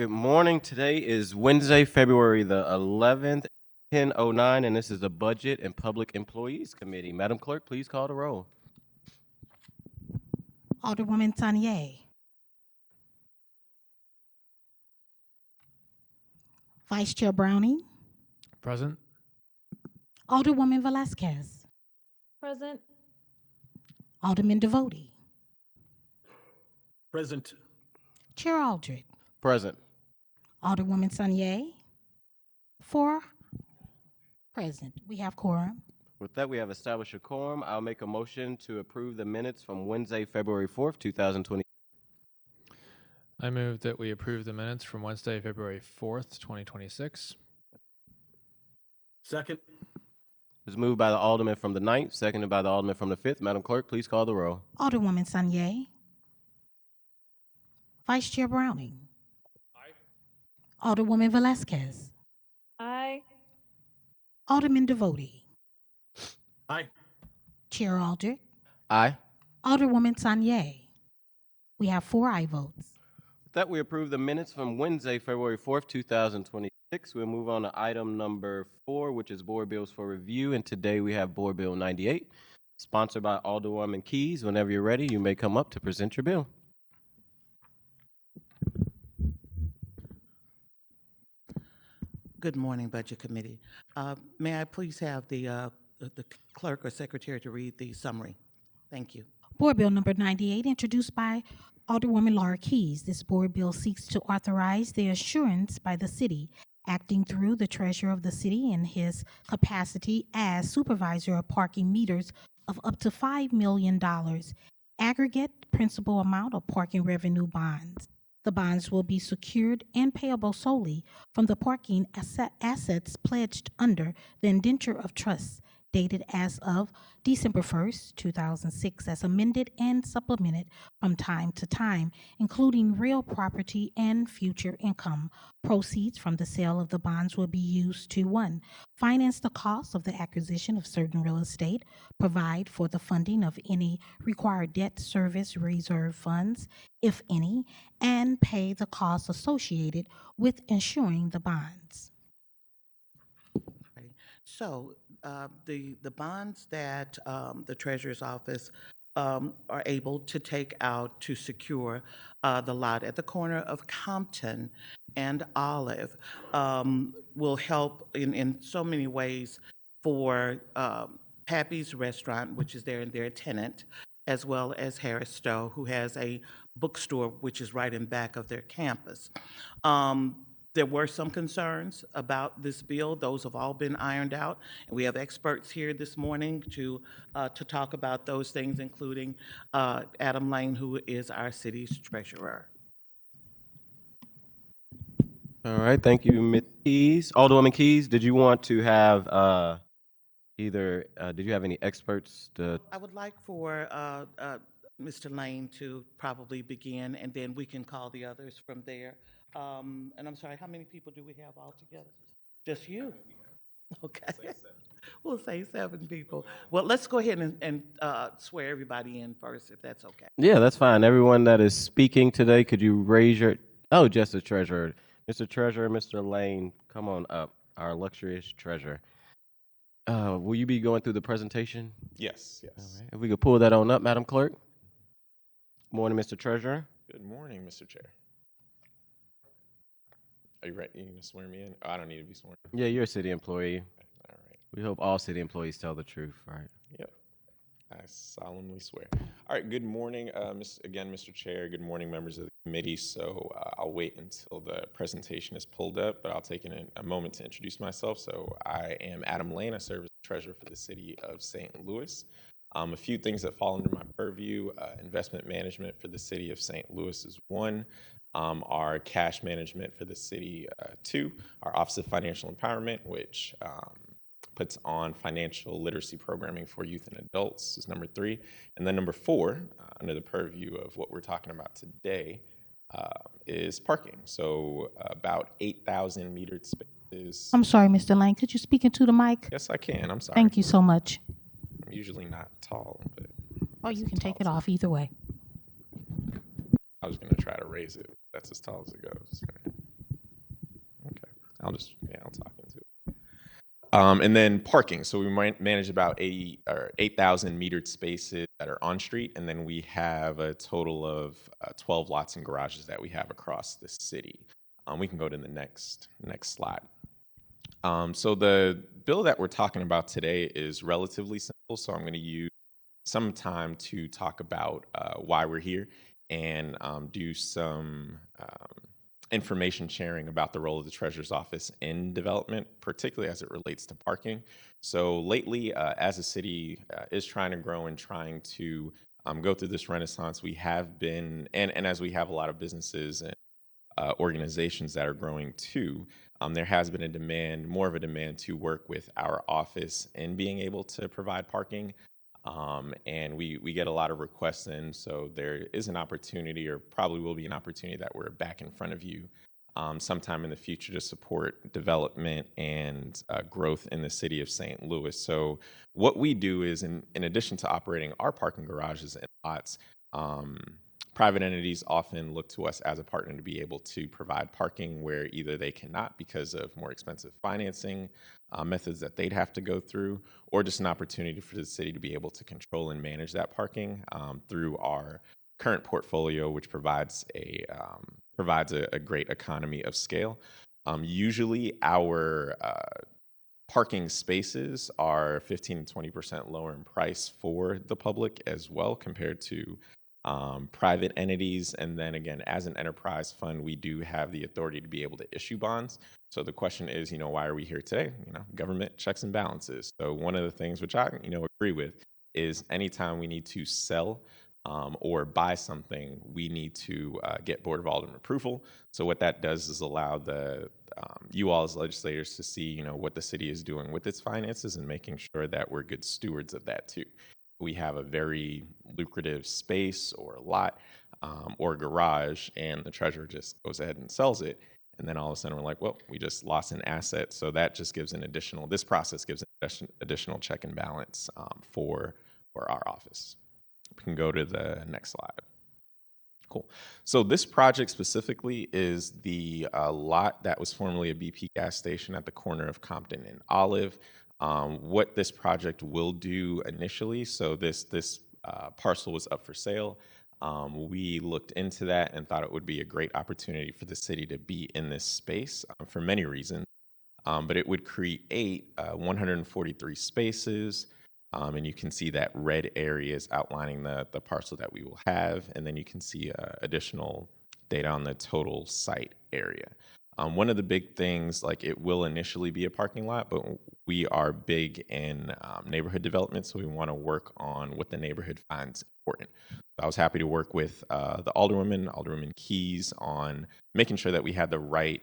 Good morning. Today is Wednesday, February the 11th, 10:09, and this is the Budget and Public Employees Committee. Madam Clerk, please call the roll. Alderwoman Tanier. Vice Chair Browning. Present. Alderwoman Velasquez. Present. Alderman Devotie. Present. Chair Aldred. Present. Alderwoman Tanier. 4 present. We have quorum. With that, we have established a quorum. I'll make a motion to approve the minutes from Wednesday, February 4th, 2020. I move that we approve the minutes from Wednesday, February 4th, 2026. Second. It was moved by the Alderman from the 9th, seconded by the Alderman from the 5th. Madam Clerk, please call the roll. Alderwoman Tanier. Vice Chair Browning. Aye. Alderwoman Velasquez. Aye. Alderman Devotie. Aye. Chair Aldred. Aye. Alderwoman Tanier. We have 4 aye votes. With that, we approve the minutes from Wednesday, February 4th, 2026. We'll move on to item number 4, which is board bills for review. And today we have Board Bill 98, sponsored by Alderwoman Keys. Whenever you're ready, you may come up to present your bill. Good morning, Budget Committee. May I please have the clerk or secretary to read the summary? Thank you. Board Bill number 98, introduced by Alderwoman Laura Keys. This board bill seeks to authorize the assurance by the city, acting through the treasurer of the city in his capacity as supervisor of parking meters, of up to $5 million aggregate principal amount of parking revenue bonds. The bonds will be secured and payable solely from the parking assets pledged under the indenture of trust dated as of December 1st, 2006, as amended and supplemented from time to time, including real property and future income. Proceeds from the sale of the bonds will be used to 1. Finance the cost of the acquisition of certain real estate, provide for the funding of any required debt service reserve funds, if any, and pay the costs associated with insuring the bonds. So the bonds that the Treasurer's Office are able to take out to secure the lot at the corner of Compton and Olive will help in so many ways for Pappy's Restaurant, which is their tenant, as well as Harris Stowe, who has a bookstore which is right in back of their campus. There were some concerns about this bill. Those have all been ironed out, and we have experts here this morning to talk about those things, including Adam Lane, who is our city's treasurer. All right, thank you, Ms. Keys. Alderwoman Keys, did you want to have did you have any experts to? I would like for Mr. Lane to probably begin, and then we can call the others from there. And I'm sorry, how many people do we have altogether? Just you? Okay. We'll say 7 people. Well, let's go ahead and swear everybody in first, if that's okay. Yeah, that's fine. Everyone that is speaking today, could you raise your, just the treasurer. Mr. Treasurer, Mr. Lane, come on up, our illustrious treasurer. Will you be going through the presentation? Yes, yes. All right. If we could pull that on up, Madam Clerk. Morning, Mr. Treasurer. Good morning, Mr. Chair. Are you ready? You going to swear me in? Oh, I don't need to be sworn. Yeah, you're a city employee. All right. We hope all city employees tell the truth, right? Yep. I solemnly swear. All right. Good morning, again, Mr. Chair. Good morning, members of the committee. So I'll wait until the presentation is pulled up, but I'll take a moment to introduce myself. So I am Adam Lane. I serve as treasurer for the city of St. Louis. A few things that fall under my purview: investment management for the city of St. Louis is 1. Our cash management for the city, 2. Our Office of Financial Empowerment, which puts on financial literacy programming for youth and adults, is number 3. And then number 4, under the purview of what we're talking about today, is parking. So about 8,000 metered spaces. I'm sorry, Mr. Lane. Could you speak into the mic? Yes, I can. I'm sorry. Thank you so much. I'm usually not tall, but Oh, you can take it off either way. I was going to try to raise it. That's as tall as it goes. I'll talk into it. And then parking. So we might manage about 8,000 metered spaces that are on street, and then we have a total of 12 lots and garages that we have across the city. We can go to the next slide. So the bill that we're talking about today is relatively simple. So I'm going to use some time to talk about why we're here and do some information sharing about the role of the Treasurer's Office in development, particularly as it relates to parking. So lately, as a city is trying to grow and trying to go through this renaissance, we have been, and as we have a lot of businesses and organizations that are growing too, there has been a demand, more of a demand to work with our office in being able to provide parking. And we get a lot of requests in, so there is an opportunity, or probably will be an opportunity, that we're back in front of you sometime in the future to support development and growth in the city of St. Louis. So what we do is, in addition to operating our parking garages and lots, private entities often look to us as a partner to be able to provide parking where either they cannot because of more expensive financing methods that they'd have to go through, or just an opportunity for the city to be able to control and manage that parking through our current portfolio, which provides a great economy of scale. Usually our parking spaces are 15 to 20% lower in price for the public as well compared to private entities. And then again, as an enterprise fund, we do have the authority to be able to issue bonds. So the question is, why are we here today? Government checks and balances. So one of the things which I, agree with is anytime we need to sell or buy something, we need to get Board of Alderman approval. So what that does is allow you all as legislators to see, what the city is doing with its finances and making sure that we're good stewards of that too. We have a very lucrative space or lot or garage, and the treasurer just goes ahead and sells it. And then all of a sudden we're like, well, we just lost an asset. So that just gives this process gives an additional check and balance for our office. We can go to the next slide. Cool. So this project specifically is the lot that was formerly a BP gas station at the corner of Compton and Olive. What this project will do initially, so this parcel was up for sale. We looked into that and thought it would be a great opportunity for the city to be in this space for many reasons. But it would create 143 spaces. And you can see that red area is outlining the parcel that we will have. And then you can see additional data on the total site area. One of the big things, like, it will initially be a parking lot, but we are big in neighborhood development, so we want to work on what the neighborhood finds important. I was happy to work with the Alderwoman Keys, on making sure that we had the right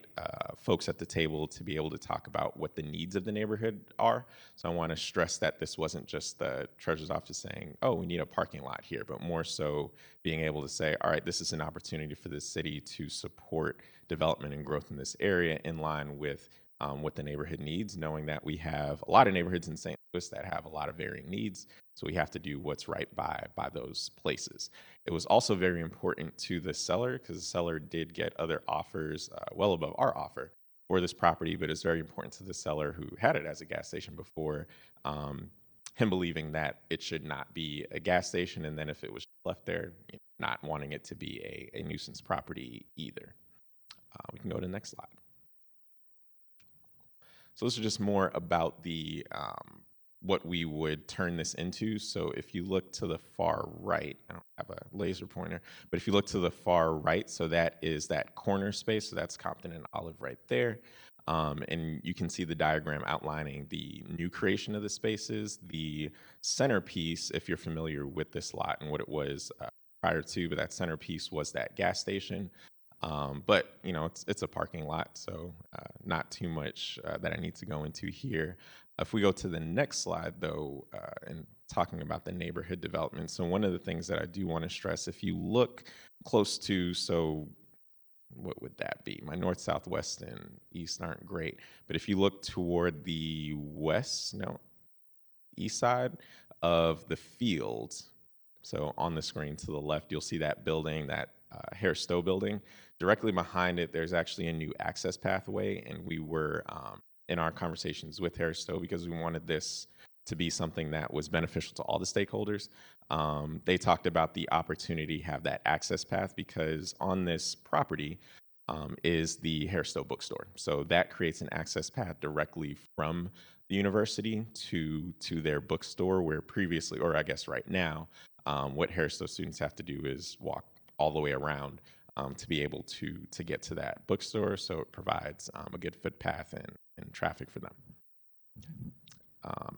folks at the table to be able to talk about what the needs of the neighborhood are. So I want to stress that this wasn't just the Treasurer's Office saying, oh, we need a parking lot here, but more so being able to say, all right, this is an opportunity for the city to support development and growth in this area in line with what the neighborhood needs, knowing that we have a lot of neighborhoods in St. Louis that have a lot of varying needs. So we have to do what's right by those places. It was also very important to the seller, because the seller did get other offers well above our offer for this property, but it's very important to the seller, who had it as a gas station before, him believing that it should not be a gas station, and then if it was left there, not wanting it to be a nuisance property either. We can go to the next slide. So this is just more about the what we would turn this into. So if you look to the far right, I don't have a laser pointer, but if you look to the far right, so that is that corner space. So that's Compton and Olive right there. And you can see the diagram outlining the new creation of the spaces. The centerpiece, if you're familiar with this lot and what it was prior to, but that centerpiece was that gas station. But it's a parking lot, so not too much that I need to go into here. If we go to the next slide, though, and talking about the neighborhood development, so one of the things that I do want to stress, if you look close to, so what would that be? My north, southwest, and east aren't great, but if you look toward the east side of the field, so on the screen to the left, you'll see that building, that Harris Stowe building. Directly behind it, there's actually a new access pathway, and we were in our conversations with Harris Stowe because we wanted this to be something that was beneficial to all the stakeholders. They talked about the opportunity to have that access path because on this property is the Harris Stowe bookstore. So that creates an access path directly from the university to their bookstore, where previously, or I guess right now, what Harris Stowe students have to do is walk all the way around to be able to get to that bookstore. So it provides a good footpath and traffic for them.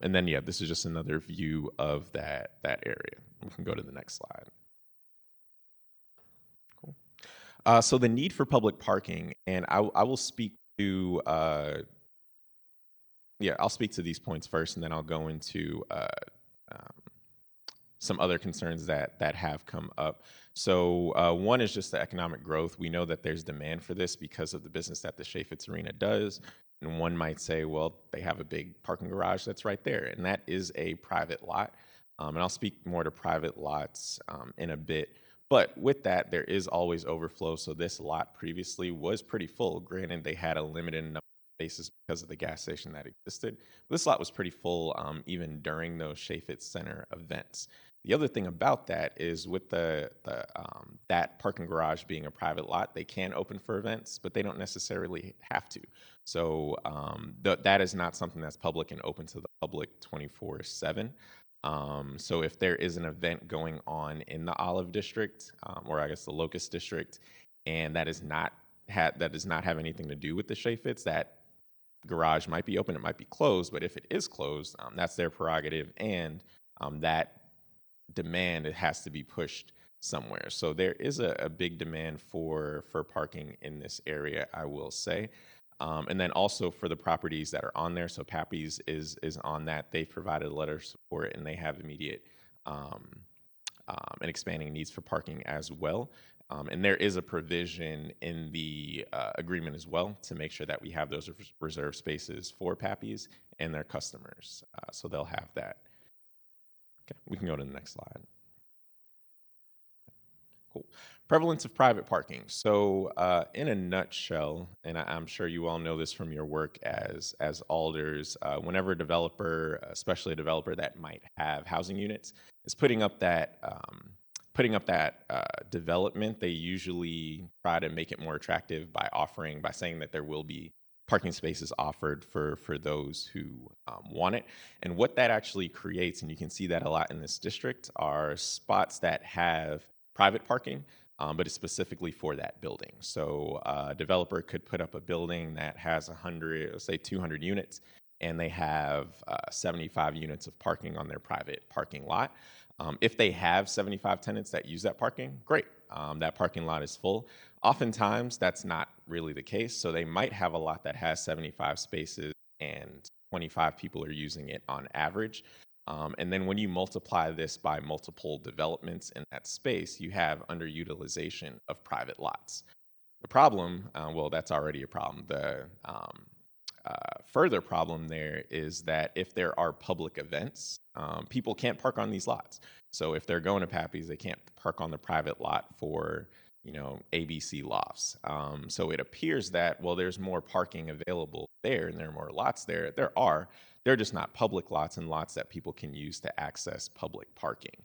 And then, yeah, this is just another view of that area. We can go to the next slide. Cool. So the need for public parking, and I will speak to, I'll speak to these points first, and then I'll go into some other concerns that have come up. So one is just the economic growth. We know that there's demand for this because of the business that the Chaifetz Arena does. And one might say, well, they have a big parking garage that's right there, and that is a private lot. And I'll speak more to private lots in a bit. But with that, there is always overflow. So this lot previously was pretty full. Granted, they had a limited number of spaces because of the gas station that existed. This lot was pretty full even during those Chaifetz Center events. The other thing about that is with that parking garage being a private lot, they can open for events, but they don't necessarily have to. So that is not something that's public and open to the public 24/7. So if there is an event going on in the Olive District, or I guess the Locust District, and that does not have anything to do with the Chaifetz, that garage might be open, it might be closed, but if it is closed, that's their prerogative, and that demand, it has to be pushed somewhere. So there is a big demand for parking in this area, I will say. And then also for the properties that are on there, so Pappy's is on that. They've provided a letter of support, and they have immediate and expanding needs for parking as well. And there is a provision in the agreement as well to make sure that we have those reserved spaces for Pappy's and their customers. So they'll have that. Okay, we can go to the next slide. Cool. Prevalence of private parking. So in a nutshell, and I'm sure you all know this from your work as alders, whenever a developer, especially a developer that might have housing units, is putting up that development, they usually try to make it more attractive by saying that there will be parking spaces offered for those who want it. And what that actually creates, and you can see that a lot in this district, are spots that have private parking, but it's specifically for that building. So a developer could put up a building that has 100, let's say 200 units, and they have 75 units of parking on their private parking lot. If they have 75 tenants that use that parking, great. That parking lot is full. Oftentimes, that's not really the case. So they might have a lot that has 75 spaces and 25 people are using it on average. And then when you multiply this by multiple developments in that space, you have underutilization of private lots. The problem, well, that's already a problem. The further problem there is that if there are public events, people can't park on these lots. So if they're going to Pappy's, they can't park on the private lot for, ABC lofts. So it appears that, well, there's more parking available there and there are more lots there. They're just not public lots and lots that people can use to access public parking.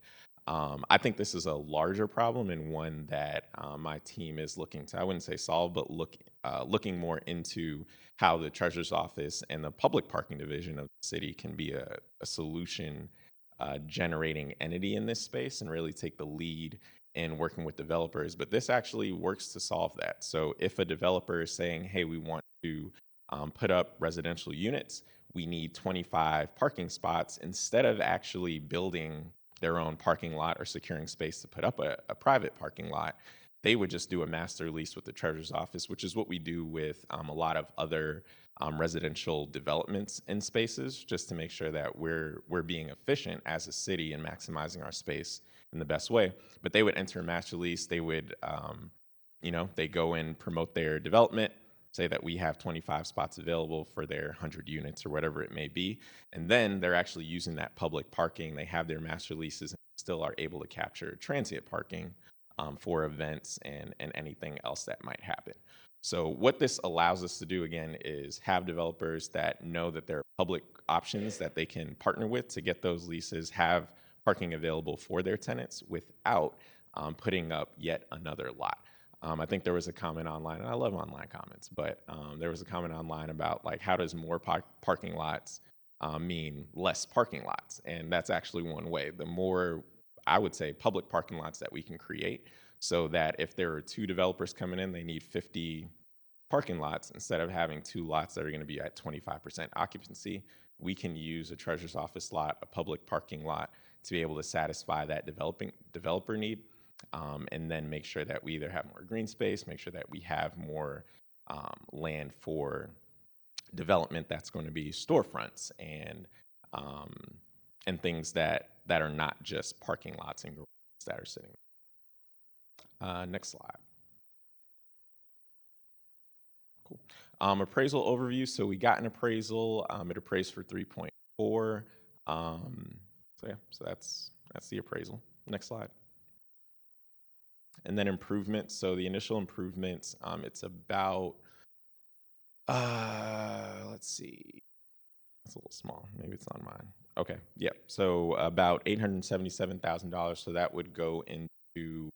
I think this is a larger problem and one that my team is looking to, I wouldn't say solve, but looking more into how the Treasurer's Office and the Public Parking Division of the city can be a solution generating entity in this space and really take the lead in working with developers. But this actually works to solve that. So if a developer is saying, hey, we want to put up residential units, we need 25 parking spots, instead of actually building their own parking lot or securing space to put up a private parking lot, they would just do a master lease with the Treasurer's Office, which is what we do with a lot of other residential developments in spaces, just to make sure that we're being efficient as a city and maximizing our space in the best way. But they would enter a master lease. They would, they go and promote their development, say that we have 25 spots available for their 100 units or whatever it may be. And then they're actually using that public parking. They have their master leases and still are able to capture transient parking for events and anything else that might happen. So what this allows us to do, again, is have developers that know that there are public options that they can partner with to get those leases, have parking available for their tenants without putting up yet another lot. I think there was a comment online, and I love online comments, but there was a comment online about like, how does more parking lots mean less parking lots? And that's actually one way. The more, I would say, public parking lots that we can create, so that if there are 2 developers coming in, they need 50 parking lots instead of having 2 lots that are going to be at 25% occupancy. We can use a treasurer's office lot, a public parking lot, to be able to satisfy that developer need, and then make sure that we either have more green space, make sure that we have more land for development that's going to be storefronts and things that are not just parking lots and garages that are sitting. Next slide. Cool. Appraisal overview. So we got an appraisal. It appraised for 3.4. So yeah, so that's the appraisal. Next slide. And then improvements. So the initial improvements, it's about, let's see, it's a little small. Maybe it's on mine. Okay, yeah. So about $877,000. So that would go into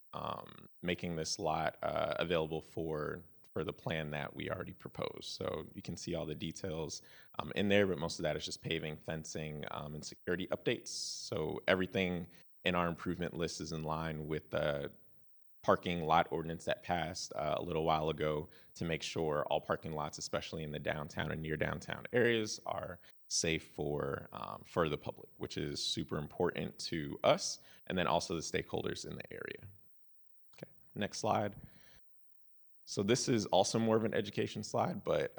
making this lot available for the plan that we already proposed. So you can see all the details in there, but most of that is just paving, fencing, and security updates. So everything in our improvement list is in line with the parking lot ordinance that passed a little while ago to make sure all parking lots, especially in the downtown and near downtown areas, are safe for the public, which is super important to us and then also the stakeholders in the area. Okay, next slide. So this is also more of an education slide, but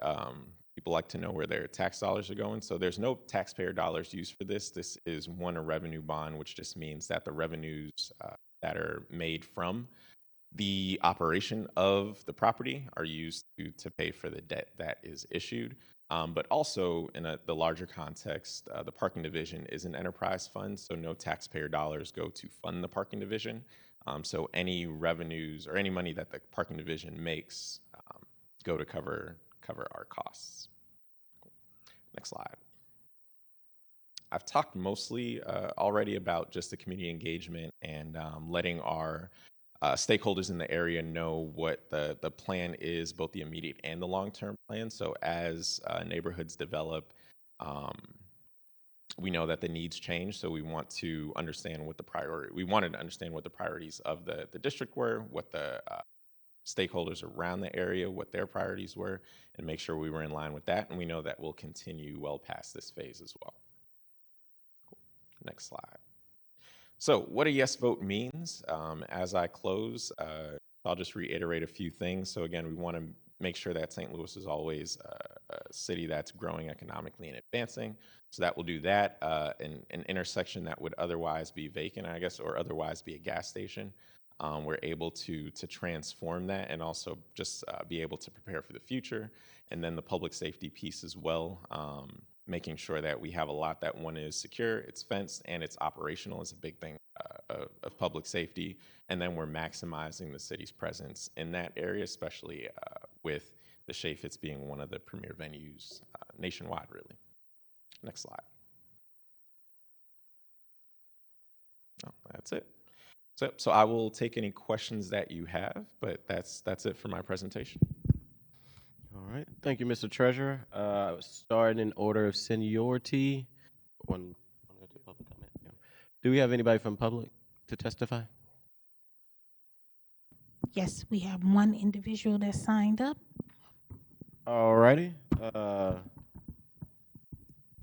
people like to know where their tax dollars are going. So there's no taxpayer dollars used for this. This is a revenue bond, which just means that the revenues that are made from the operation of the property are used to pay for the debt that is issued. But also in the larger context, the parking division is an enterprise fund, so no taxpayer dollars go to fund the parking division. So any revenues or any money that the parking division makes go to cover our costs. Next slide. I've talked mostly already about just the community engagement and letting our stakeholders in the area know what the plan is, both the immediate and the long-term plan. So as neighborhoods develop, we know that the needs change. So we want to understand what we wanted to understand what the priorities of the district were, what the stakeholders around the area, what their priorities were, and make sure we were in line with that. And we know that will continue well past this phase as well. Cool. Next slide. So what a yes vote means, as I close, I'll just reiterate a few things. So again, we want to make sure that St. Louis is always a city that's growing economically and advancing. So that will do that. An intersection that would otherwise be vacant, I guess, or otherwise be a gas station. We're able to transform that and also just be able to prepare for the future. And then the public safety piece as well, making sure that we have a lot that one is secure, it's fenced, and it's operational is a big thing of public safety. And then we're maximizing the city's presence in that area, especially with the Shea Fitz being one of the premier venues nationwide, really. Next slide. Oh, that's it. So I will take any questions that you have, but that's it for my presentation. All right. Thank you, Mr. Treasurer. Starting in order of seniority. Do we have anybody from public to testify? Yes, we have one individual that signed up. All righty. For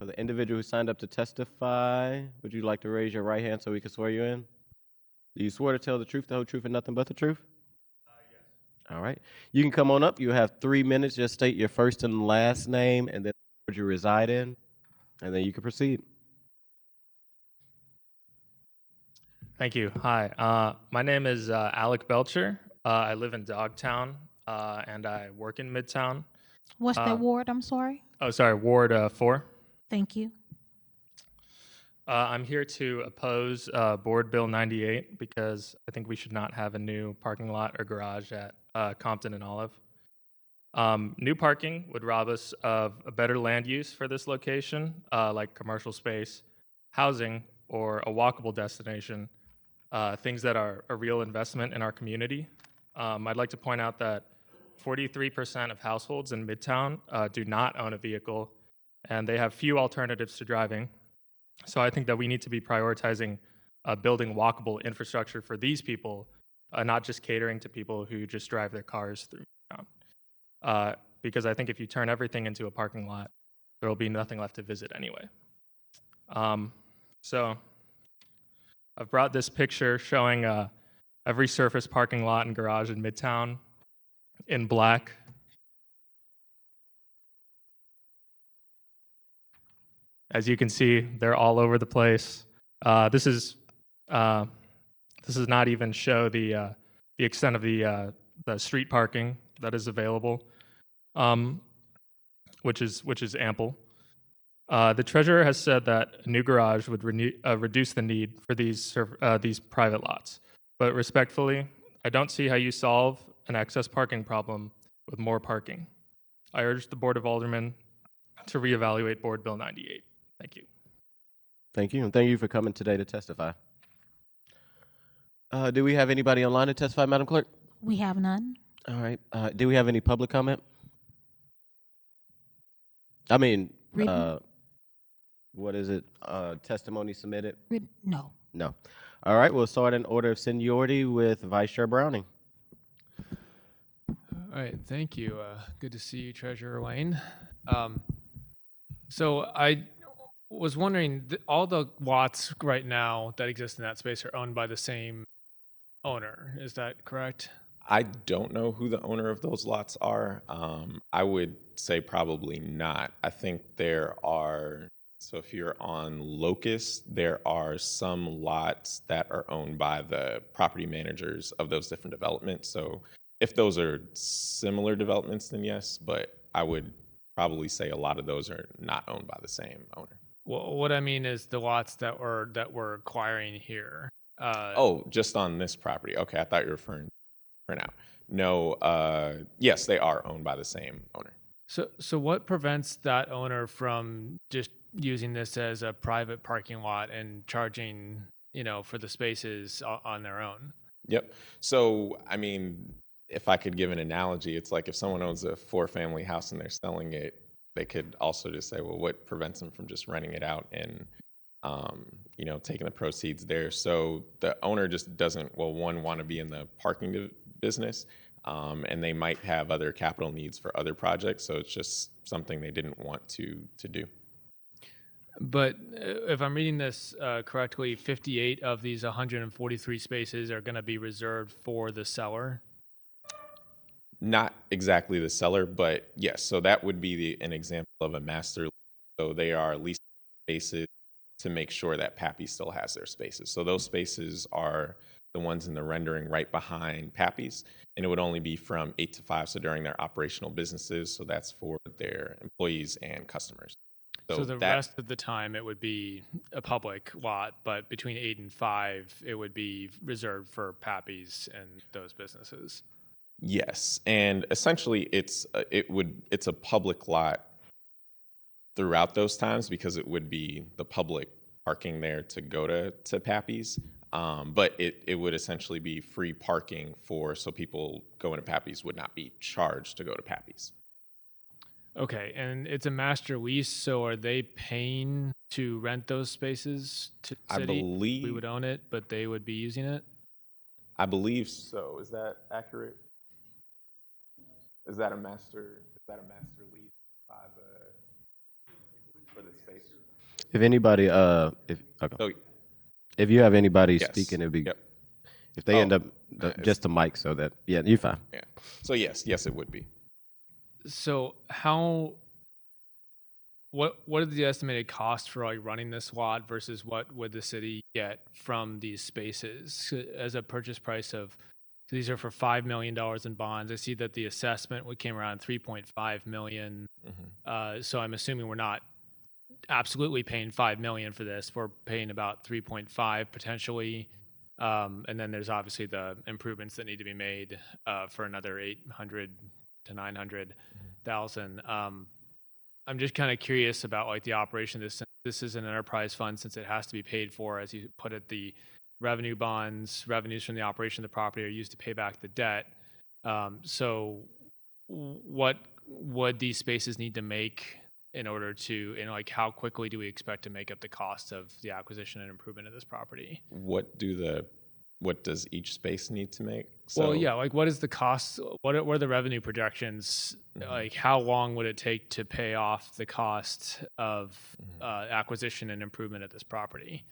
the individual who signed up to testify, would you like to raise your right hand so we can swear you in? Do you swear to tell the truth, the whole truth, and nothing but the truth? Yes. All right. You can come on up. You have 3 minutes. Just state your first and last name and then where you reside in, and then you can proceed. Thank you. Hi, my name is Alec Belcher. I live in Dogtown, and I work in Midtown. What's the ward? I'm sorry. Oh, sorry, Ward 4. Thank you. I'm here to oppose Board Bill 98 because I think we should not have a new parking lot or garage at Compton and Olive. New parking would rob us of a better land use for this location, like commercial space, housing, or a walkable destination, things that are a real investment in our community. I'd like to point out that 43% of households in Midtown do not own a vehicle, and they have few alternatives to driving. So I think that we need to be prioritizing building walkable infrastructure for these people, not just catering to people who just drive their cars through town. Because I think if you turn everything into a parking lot, there will be nothing left to visit anyway. So I've brought this picture showing every surface parking lot and garage in Midtown in black. As you can see, they're all over the place. This is not even show the extent of the street parking that is available, which is ample. The treasurer has said that a new garage would reduce the need for these private lots. But respectfully, I don't see how you solve an excess parking problem with more parking. I urge the Board of Aldermen to reevaluate Board Bill 98. Thank you. Thank you, and thank you for coming today to testify. Do we have anybody online to testify, Madam Clerk? We have none. All right. Do we have any public comment? I mean, Written. what is it? Testimony submitted? No. No. All right. We'll start in order of seniority with Vice Chair Browning. All right, thank you. Good to see you, Treasurer Wayne. So I was wondering, all the lots right now that exist in that space are owned by the same owner. Is that correct? I don't know who the owner of those lots are. I would say probably not. I think there are, so if you're on Locust, there are some lots that are owned by the property managers of those different developments. So if those are similar developments, then yes, but I would probably say a lot of those are not owned by the same owner. Well, what I mean is the lots that we're acquiring here. Oh, just on this property. Okay, I thought you were referring for now. No, yes, they are owned by the same owner. So what prevents that owner from just using this as a private parking lot and charging, for the spaces on their own? Yep. So, I mean, if I could give an analogy, it's like if someone owns a 4-family house and they're selling it, they could also just say, well, what prevents them from just renting it out and, taking the proceeds there? So the owner just doesn't, well, one, want to be in the parking business, and they might have other capital needs for other projects. So it's just something they didn't want to do. But if I'm reading this correctly, 58 of these 143 spaces are going to be reserved for the seller. Not exactly the seller, but yes. So that would be an example of a master lease. So they are leasing spaces to make sure that Pappy still has their spaces. So those spaces are the ones in the rendering right behind Pappy's, and it would only be from 8 to 5, so during their operational businesses. So that's for their employees and customers. So the rest of the time it would be a public lot, but between 8 and 5, it would be reserved for Pappy's and those businesses. Yes, and essentially it's a public lot throughout those times because it would be the public parking there to go to Pappy's, but it would essentially be free parking so people going to Pappy's would not be charged to go to Pappy's. Okay, and it's a master lease, so are they paying to rent those spaces to the city? I believe we would own it, but they would be using it? I believe so. Is that accurate? Is that a master lease for the space? If anybody, if you have anybody Yes. speaking, it'd be Yep. if they end up it's- just the mic, so that you're fine. Yeah. So yes, it would be. So what are the estimated costs for running this lot versus what would the city get from these spaces as a purchase price of? So these are for $5 million in bonds. I see that the assessment came around $3.5 million. Mm-hmm. So I'm assuming we're not absolutely paying 5 million for this. We're paying about 3.5 potentially. And then there's obviously the improvements that need to be made for another 800 to 900,000. I'm just kind of curious about like the operation of this. This is an enterprise fund, since it has to be paid for, as you put it, the revenue bonds, revenues from the operation of the property are used to pay back the debt. So what would these spaces need to make in order to, and like how quickly do we expect to make up the cost of the acquisition and improvement of this property? What does each space need to make? Well, yeah, like what is the cost? What are the revenue projections? Mhm. Like how long would it take to pay off the cost of acquisition and improvement of this property?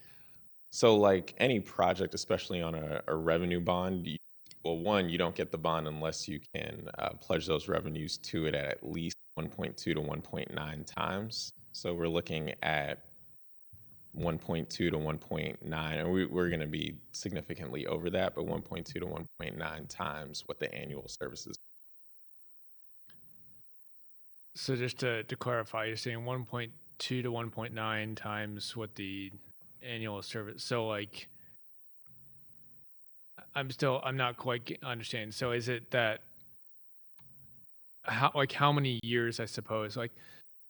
So like any project, especially on a revenue bond, well, one, you don't get the bond unless you can pledge those revenues to it at least 1.2 to 1.9 times. So we're looking at 1.2 to 1.9, and we're going to be significantly over that, but 1.2 to 1.9 times what the annual services. So just to clarify, you're saying 1.2 to 1.9 times what the annual service. So like, I'm not quite understanding. So is it that how many years, I suppose, like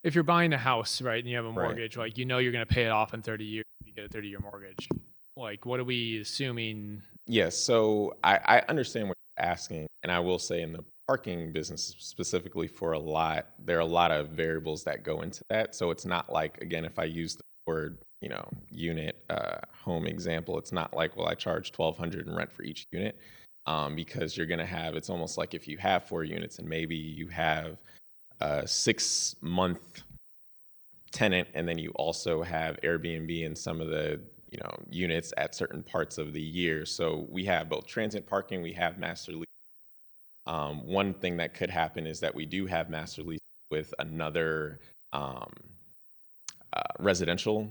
if you're buying a house, right, and you have a Right. mortgage, like you know you're going to pay it off in 30 years, you get a 30-year mortgage. Like what are we assuming? Yes, so I understand what you're asking, and I will say in the parking business specifically for a lot, there are a lot of variables that go into that. So it's not like, again, if I use the word, unit home example, it's not like, well, I charge $1,200 in rent for each unit, because you're gonna have, it's almost like if you have 4 units and maybe you have a 6-month tenant, and then you also have Airbnb in some of the units at certain parts of the year. So we have both transient parking, we have master lease. One thing that could happen is that we do have master lease with another residential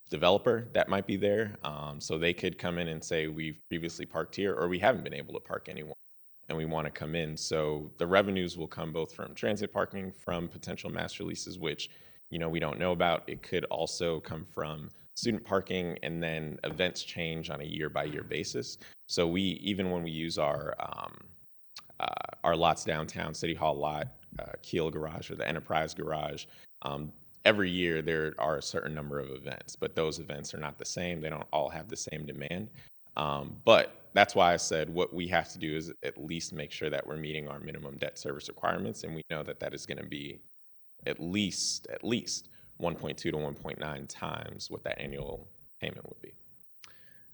developer that might be there. So they could come in and say, we've previously parked here, or we haven't been able to park anyone, and we want to come in. So the revenues will come both from transit parking, from potential master leases, which we don't know about. It could also come from student parking, and then events change on a year-by-year basis. So even when we use our lots downtown, City Hall lot, Keel Garage, or the Enterprise Garage, every year there are a certain number of events, but those events are not the same. They don't all have the same demand. But that's why I said what we have to do is at least make sure that we're meeting our minimum debt service requirements, and we know that that is going to be at least 1.2 to 1.9 times what that annual payment would be.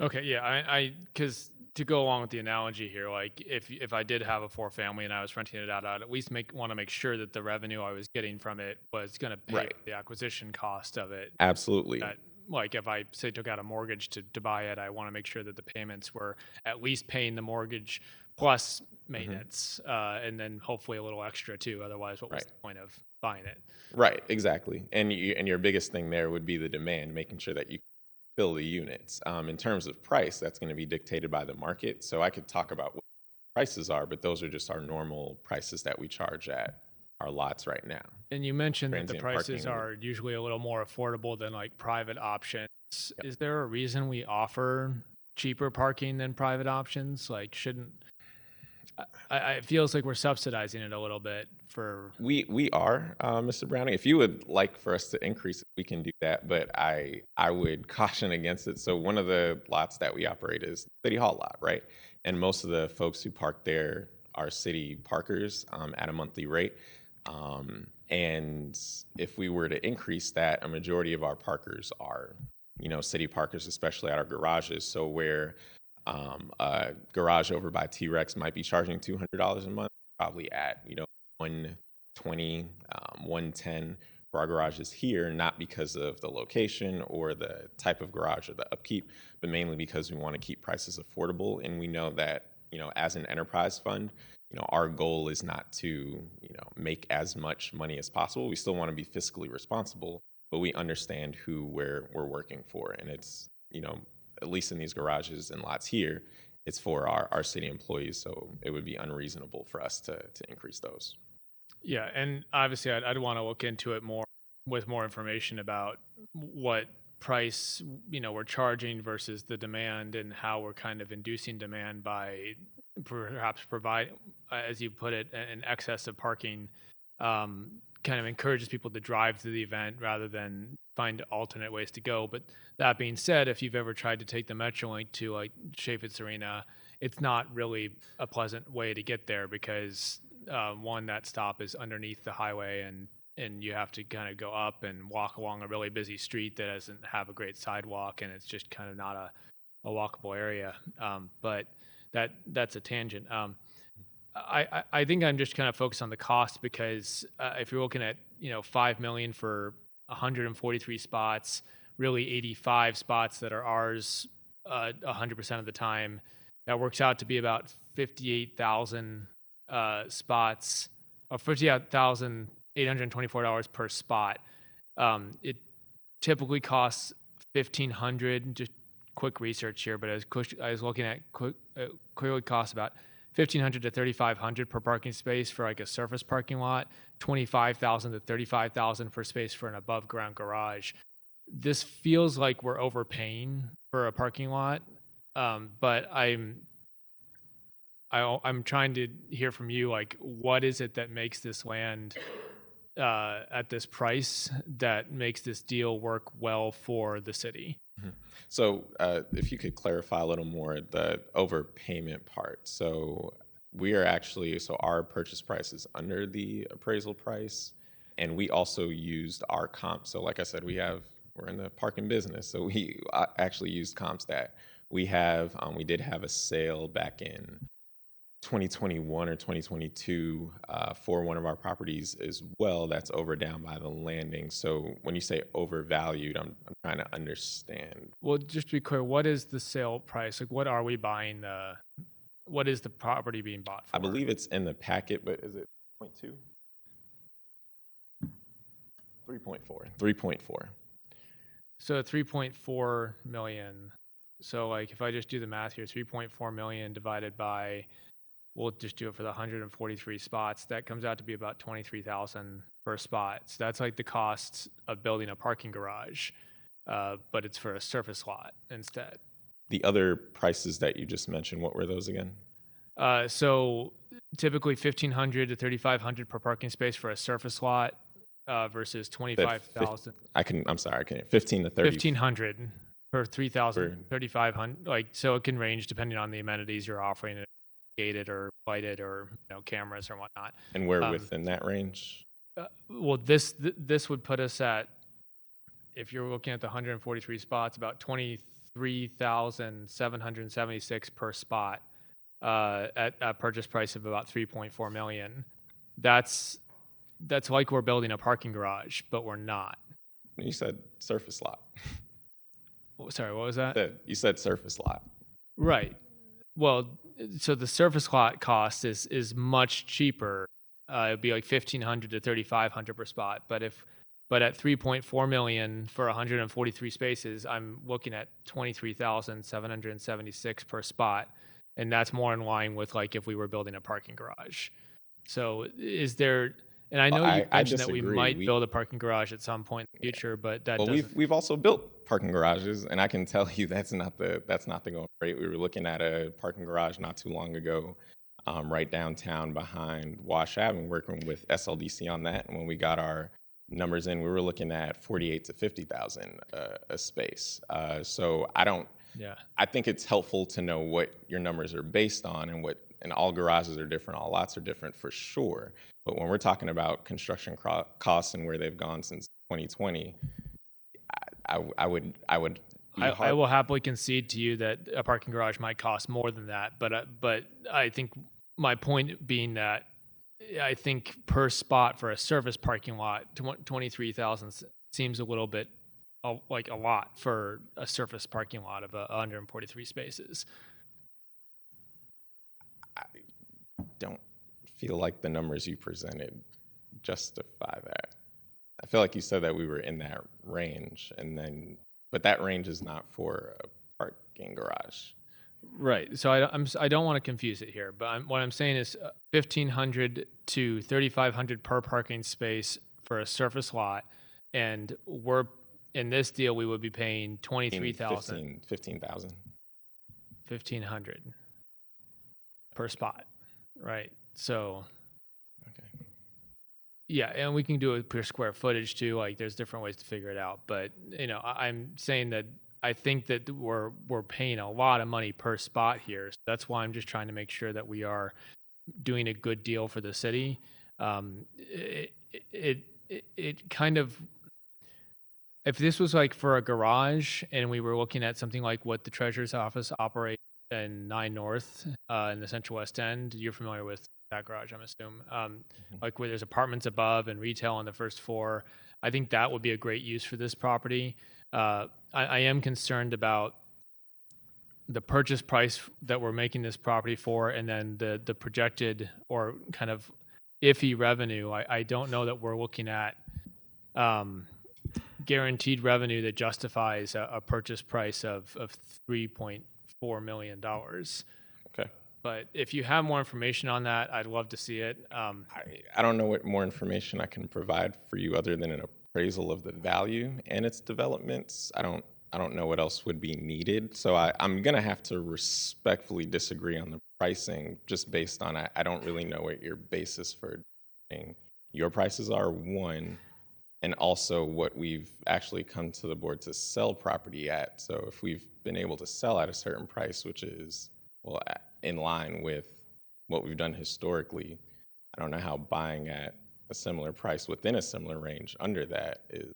Okay, yeah, because to go along with the analogy here, like if I did have a 4-family and I was renting it out, I'd at least want to make sure that the revenue I was getting from it was going to pay Right. the acquisition cost of it. Absolutely. That, like if I say took out a mortgage to buy it, I want to make sure that the payments were at least paying the mortgage plus maintenance, and then hopefully a little extra too. Otherwise, what was Right. the point of buying it? Right, exactly. And your biggest thing there would be the demand, making sure that you fill the units. In terms of price, that's going to be dictated by the market. So I could talk about what prices are, but those are just our normal prices that we charge at our lots right now. And you mentioned that the Transient prices parking. are usually a little more affordable than like private options. Is there a reason we offer cheaper parking than private options? Like, shouldn't it feels like we're subsidizing it a little bit for. We are, Mr. Browning. If you would like for us to increase it, we can do that, but I would caution against it. So one of the lots that we operate is City Hall lot, right? And most of the folks who park there are city parkers at a monthly rate. And if we were to increase that, a majority of our parkers are, city parkers, especially at our garages. So where a garage over by T-Rex might be charging $200 a month, probably at, 120, 110 for our garages here, not because of the location or the type of garage or the upkeep, but mainly because we want to keep prices affordable. And we know that, as an enterprise fund, our goal is not to, make as much money as possible. We still want to be fiscally responsible, but we understand who we're working for. And it's, at least in these garages and lots here, it's for our city employees. So it would be unreasonable for us to increase those. Yeah, and obviously I'd want to look into it more with more information about what price, we're charging versus the demand, and how we're kind of inducing demand by perhaps provide, as you put it, an excess of parking, kind of encourages people to drive to the event rather than find alternate ways to go. But that being said, if you've ever tried to take the Metrolink to like Chaffetz Arena, it's not really a pleasant way to get there because one, that stop is underneath the highway, and you have to kind of go up and walk along a really busy street that doesn't have a great sidewalk, and it's just kind of not a walkable area. But that's a tangent. I think I'm just kind of focused on the cost because if you're looking at $5 million for 143 spots, really 85 spots that are ours 100% of the time, that works out to be about 58,000 spots, or $58,824 per spot. It typically costs $1,500. Just quick research here, but I was looking at clearly costs about $1,500 to $3,500 per parking space for like a surface parking lot, $25,000 to $35,000 per space for an above ground garage. This feels like we're overpaying for a parking lot, but I'm trying to hear from you, like, what is it that makes this land at this price that makes this deal work well for the city? So if you could clarify a little more the overpayment part. So we are actually, so our purchase price is under the appraisal price, and we also used our comp. So like I said, we're in the parking business, so we actually used CompStat. We did have a sale back in 2021 or 2022 for one of our properties as well that's over down by the landing. So when you say overvalued, I'm trying to understand. Well, just to be clear, what is the sale price? Like, what are we buying? What is the property being bought for? I believe it's in the packet, but is it 0.2? 3.4. So 3.4 million. So like if I just do the math here, 3.4 million divided by, we'll just do it for the 143 spots. That comes out to be about 23,000 per spot. So that's like the cost of building a parking garage, but it's for a surface lot instead. The other prices that you just mentioned, what were those again? So typically 1,500 to 3,500 per parking space for a surface lot versus 25,000. I'm sorry, I can't. 15 to 30. 1,500 per 3,000, 3,500. Like, so it can range depending on the amenities you're offering, gated or lighted or cameras or whatnot. And we're within that range? Well, this would put us at, if you're looking at the 143 spots, about 23,776 per spot at a purchase price of about 3.4 million. That's like we're building a parking garage, but we're not. You said surface lot. Sorry, what was that? You said surface lot. Right. Well, so the surface lot cost is much cheaper. It'd be like 1,500 to 3,500 per spot. But at 3.4 million for 143 spaces, I'm looking at 23,776 per spot, and that's more in line with like if we were building a parking garage. So is there? And I know you mentioned that we might build a parking garage at some point in the future, but that doesn't. We've also built parking garages, and I can tell you that's not the going rate. We were looking at a parking garage not too long ago, right downtown behind Wash Avenue, working with SLDC on that. And when we got our numbers in, we were looking at 48 to 50,000 a space. So I think it's helpful to know what your numbers are based on, and all garages are different, all lots are different for sure. But when we're talking about construction costs and where they've gone since 2020, I will happily concede to you that a parking garage might cost more than that. But I think my point being that I think per spot for a surface parking lot, 23,000 seems a little bit like a lot for a surface parking lot of 143 spaces. I don't feel like the numbers you presented justify that. I feel like you said that we were in that range, but that range is not for a parking garage. Right. So I don't want to confuse it here, but what I'm saying is 1,500 to 3,500 per parking space for a surface lot. and we're in this deal we would be paying 23,000, 15,000. 1,500 per spot, right? So Okay. yeah, and we can do it per square footage too. Like there's different ways to figure it out, but I'm saying that I think that we're paying a lot of money per spot here. So that's why I'm just trying to make sure that we are doing a good deal for the city. It kind of, if this was like for a garage and we were looking at something like what the treasurer's office operates in 9 North in the Central West End, you're familiar with that garage, I'm assuming. Like where there's apartments above and retail on the first floor. I think that would be a great use for this property. I am concerned about the purchase price that we're making this property for, and then the projected or kind of iffy revenue. I don't know that we're looking at guaranteed revenue that justifies a purchase price of $3.4 million. Okay. But if you have more information on that, I'd love to see it. I don't know what more information I can provide for you other than an appraisal of the value and its developments. I don't know what else would be needed. So I'm going to have to respectfully disagree on the pricing just based on I don't really know what your basis for your prices are, one, and also what we've actually come to the board to sell property at. So if we've been able to sell at a certain price, which is, well, in line with what we've done historically, I don't know how buying at a similar price within a similar range under that is.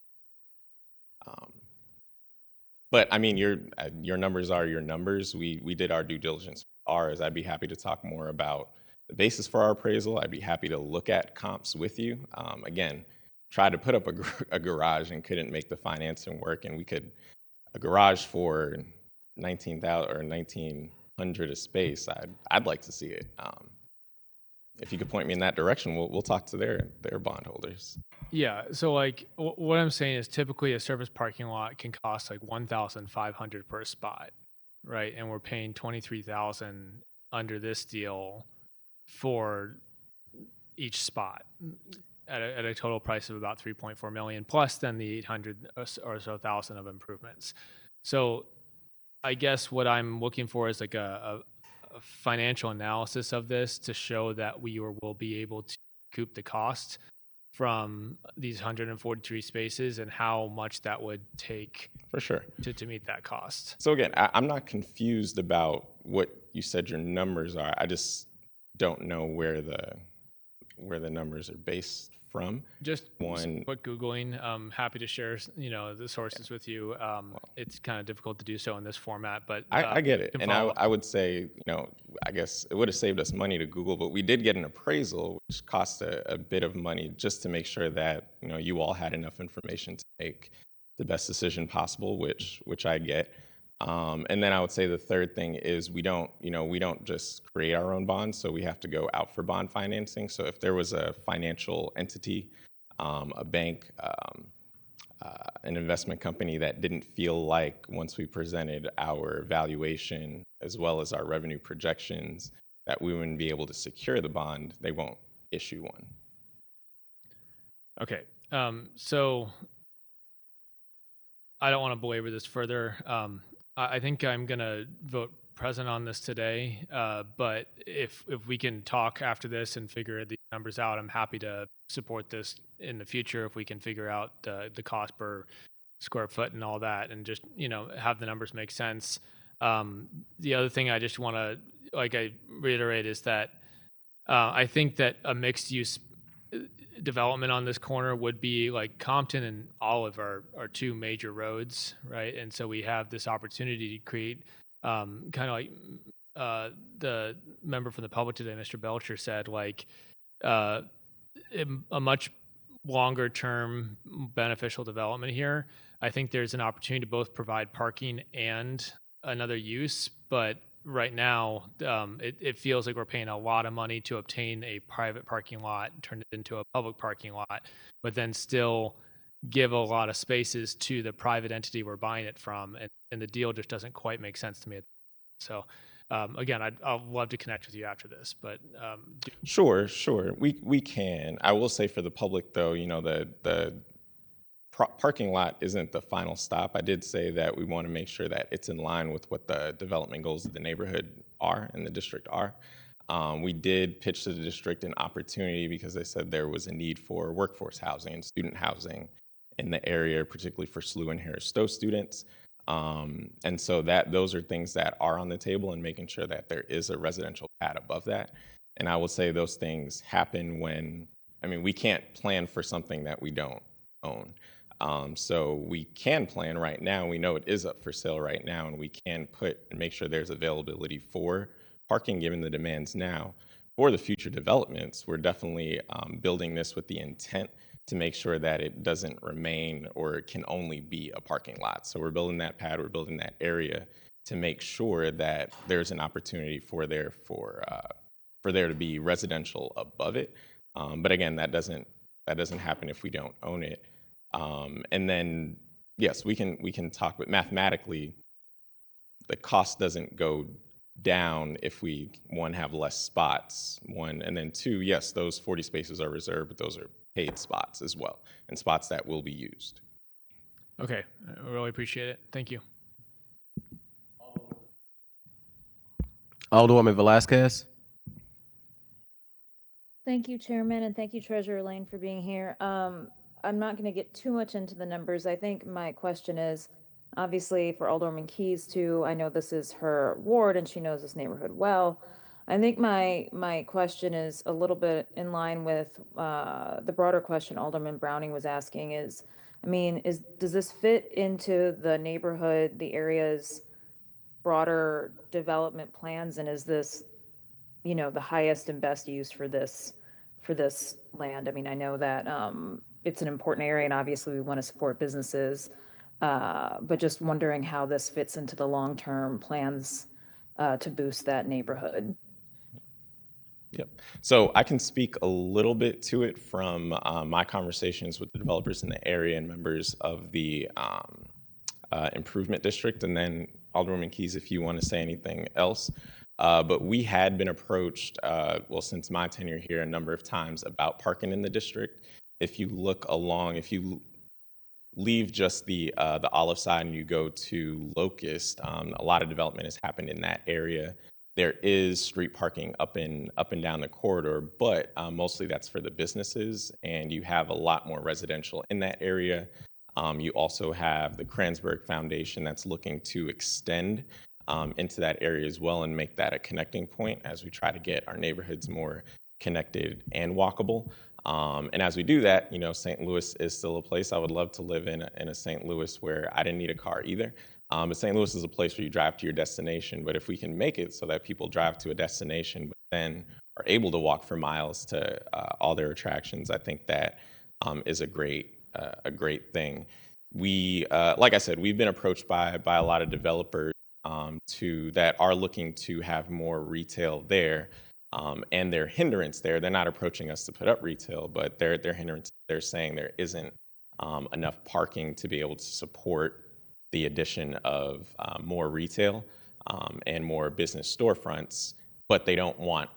But I mean, your numbers are your numbers. We did our due diligence. Ours, I'd be happy to talk more about the basis for our appraisal. I'd be happy to look at comps with you. Again, tried to put up a garage and couldn't make the financing work, and a garage for 19,000 or 1,900 a space. I'd like to see it. If you could point me in that direction, we'll talk to their bondholders. Yeah, so like what I'm saying is typically a surface parking lot can cost like $1,500 per spot, right? And we're paying $23,000 under this deal for each spot at a total price of about $3.4 million, plus then the 800 or so thousand of improvements. So I guess what I'm looking for is like a financial analysis of this to show that we will be able to recoup the cost from these 143 spaces and how much that would take For sure. to meet that cost. So again, I'm not confused about what you said your numbers are. I just don't know where the numbers are based from. Just One, quick Googling. Happy to share, the sources with you. It's kind of difficult to do so in this format, but I get it. can And follow I would say, I guess it would have saved us money to Google, but we did get an appraisal, which cost a bit of money just to make sure that, you all had enough information to make the best decision possible, which I get. And then I would say the third thing is we don't just create our own bonds, so we have to go out for bond financing. So if there was a financial entity, a bank, an investment company that didn't feel like once we presented our valuation as well as our revenue projections that we wouldn't be able to secure the bond, they won't issue one. Okay. So I don't want to belabor this further. I think I'm going to vote present on this today. But if we can talk after this and figure these numbers out, I'm happy to support this in the future if we can figure out the cost per square foot and all that, and just have the numbers make sense. The other thing I just want to I reiterate is that I think that a mixed use development on this corner would be like Compton and Olive are two major roads, right? And so we have this opportunity to create kind of like the member from the public today, Mr. Belcher, said, a much longer term beneficial development here. I think there's an opportunity to both provide parking and another use, but right now, it feels like we're paying a lot of money to obtain a private parking lot, turn it into a public parking lot, but then still give a lot of spaces to the private entity we're buying it from, and the deal just doesn't quite make sense to me. So, again, I'll love to connect with you after this, but Sure, we can. I will say for the public though, the parking lot isn't the final stop. I did say that we want to make sure that it's in line with what the development goals of the neighborhood are and the district are. We did pitch to the district an opportunity because they said there was a need for workforce housing and student housing in the area, particularly for SLU and Harris Stowe students. And so those are things that are on the table, and making sure that there is a residential pad above that. And I will say those things happen when, we can't plan for something that we don't own. So we can plan right now. We know it is up for sale right now, and we can make sure there's availability for parking given the demands now. For the future developments, we're definitely building this with the intent to make sure that it doesn't remain or it can only be a parking lot. So we're building that pad, we're building that area to make sure that there's an opportunity for there to be residential above it. But again, that doesn't happen if we don't own it. And then, yes, we can talk, but mathematically, the cost doesn't go down if we, one, have less spots, one, and then two, yes, those 40 spaces are reserved, but those are paid spots as well, and spots that will be used. Okay, I really appreciate it. Thank you. Alderwoman Velasquez. Thank you, Chairman, and thank you, Treasurer Lane, for being here. I'm not going to get too much into the numbers. I think my question is, obviously, for Alderwoman Keys too, I know this is her ward and she knows this neighborhood well. I think my question is a little bit in line with the broader question Alderman Browning was asking is, does this fit into the neighborhood, the area's broader development plans, and is this, the highest and best use for this land? I know that it's an important area, and obviously we want to support businesses, but just wondering how this fits into the long-term plans to boost that neighborhood. Yep. So I can speak a little bit to it from my conversations with the developers in the area and members of the improvement district, and then Alderwoman Keys, if you want to say anything else. But we had been approached, since my tenure here, a number of times about parking in the district. If you leave just the Olive side and you go to Locust, a lot of development has happened in that area. There is street parking up and down the corridor, but mostly that's for the businesses, and you have a lot more residential in that area. You also have the Kranzberg Foundation that's looking to extend into that area as well and make that a connecting point as we try to get our neighborhoods more connected and walkable. And as we do that, St. Louis is still a place I would love to live in a St. Louis where I didn't need a car either. But St. Louis is a place where you drive to your destination. But if we can make it so that people drive to a destination, but then are able to walk for miles to all their attractions, I think that is a great thing. We, like I said, we've been approached by a lot of developers that are looking to have more retail there. And their hindrance there, they're not approaching us to put up retail, but their hindrance, they're saying there isn't enough parking to be able to support the addition of more retail and more business storefronts, but they don't want,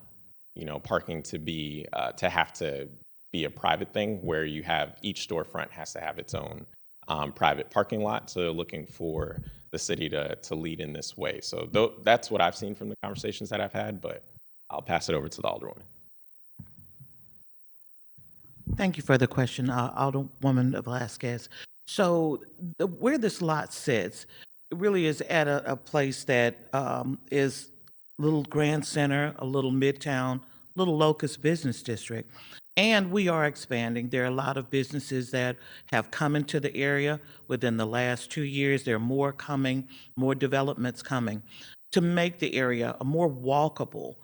parking to have to be a private thing where you have each storefront has to have its own private parking lot. So they're looking for the city to lead in this way. So that's what I've seen from the conversations that I've had, but I'll pass it over to the Alderwoman. Thank you for the question, Alderwoman Velasquez. So where this lot sits, it really is at a place that is a little Grand Center, a little Midtown, little Locust Business District. And we are expanding. There are a lot of businesses that have come into the area within the last 2 years. There are more coming, more developments coming to make the area a more walkable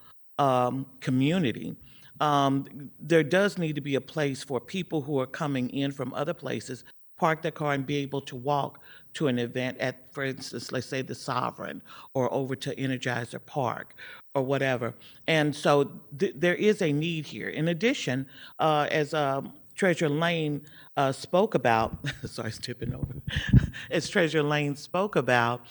community. There does need to be a place for people who are coming in from other places, park their car and be able to walk to an event at, for instance, let's say the Sovereign or over to Energizer Park or whatever. And so there is a need here. In addition, as Treasurer Lane spoke about, sorry, tipping over, as Treasurer Lane spoke about,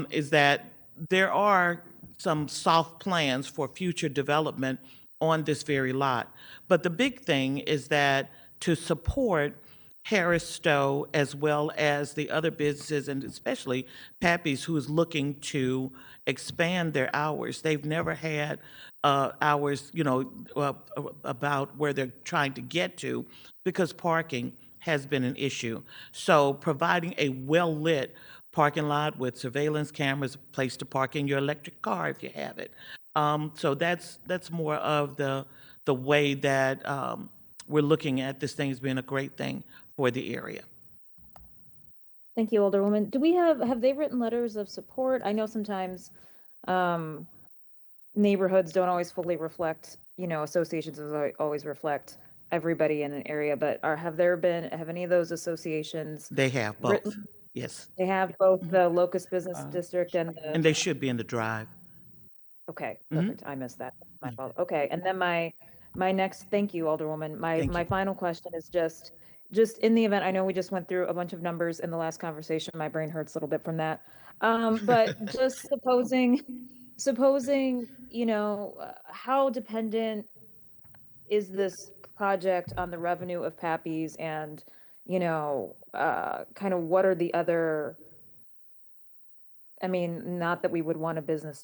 is that there are some soft plans for future development on this very lot. But the big thing is that to support Harris Stowe, as well as the other businesses, and especially Pappy's, who is looking to expand their hours. They've never had hours, about where they're trying to get to because parking has been an issue. So providing a well-lit parking lot with surveillance cameras, a place to park in your electric car if you have it. So that's more of the way that we're looking at this thing as being a great thing for the area. Thank you, Alderwoman. Do we have they written letters of support? I know sometimes neighborhoods don't always fully reflect, associations don't always reflect everybody in an area, but have any of those associations They have both, written? yes. They have both the Locust Business District and And they should be in the drive. okay, Mhm. perfect. I missed that. My fault. Okay, and then my next, thank you, Alderwoman. Thank My you. final question is just in the event, I know we just went through a bunch of numbers in the last conversation. My brain hurts a little bit from that. But just supposing, how dependent is this project on the revenue of Pappy's and, kind of what are the other, I mean, not that we would want a business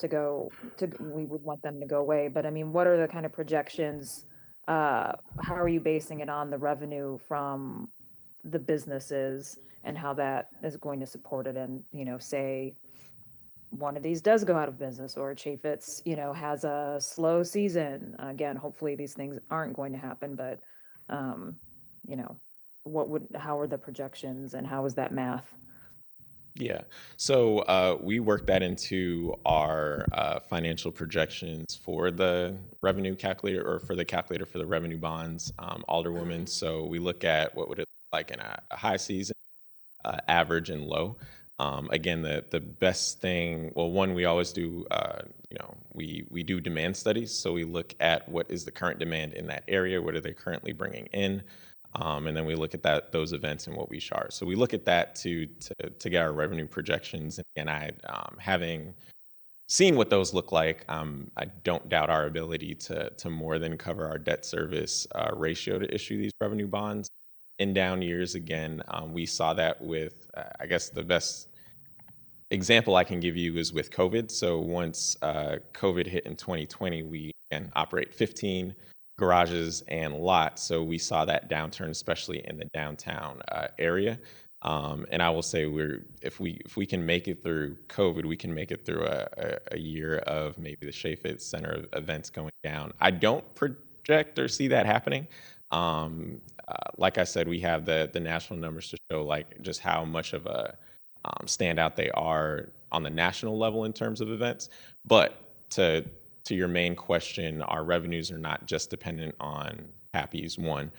we would want them to go away, but I mean, what are the kind of projections? How are you basing it on the revenue from the businesses and how that is going to support it? And, say one of these does go out of business or Chaffetz, has a slow season. Again, hopefully these things aren't going to happen, but, you know, how are the projections and how is that math? Yeah. So we work that into our financial projections for the revenue calculator or for the calculator for the revenue bonds, Alderwoman. So we look at what would it look like in a high season, average, and low. Again, the best thing, well, one, we always do, we do demand studies. So we look at what is the current demand in that area, what are they currently bringing in, and then we look at those events and what we charge. So we look at that to get our revenue projections. And having seen what those look like, I don't doubt our ability to more than cover our debt service ratio to issue these revenue bonds. In down years, again, we saw that with, I guess the best example I can give you is with COVID. So once COVID hit in 2020, we can operate 15 garages and lots. So we saw that downturn, especially in the downtown area. And I will say if we can make it through COVID, we can make it through a year of maybe the Chaffetz Center events going down. I don't project or see that happening. Like I said, we have the national numbers to show like just how much of a standout they are on the national level in terms of events. But to your main question, our revenues are not just dependent on Pappy's. One,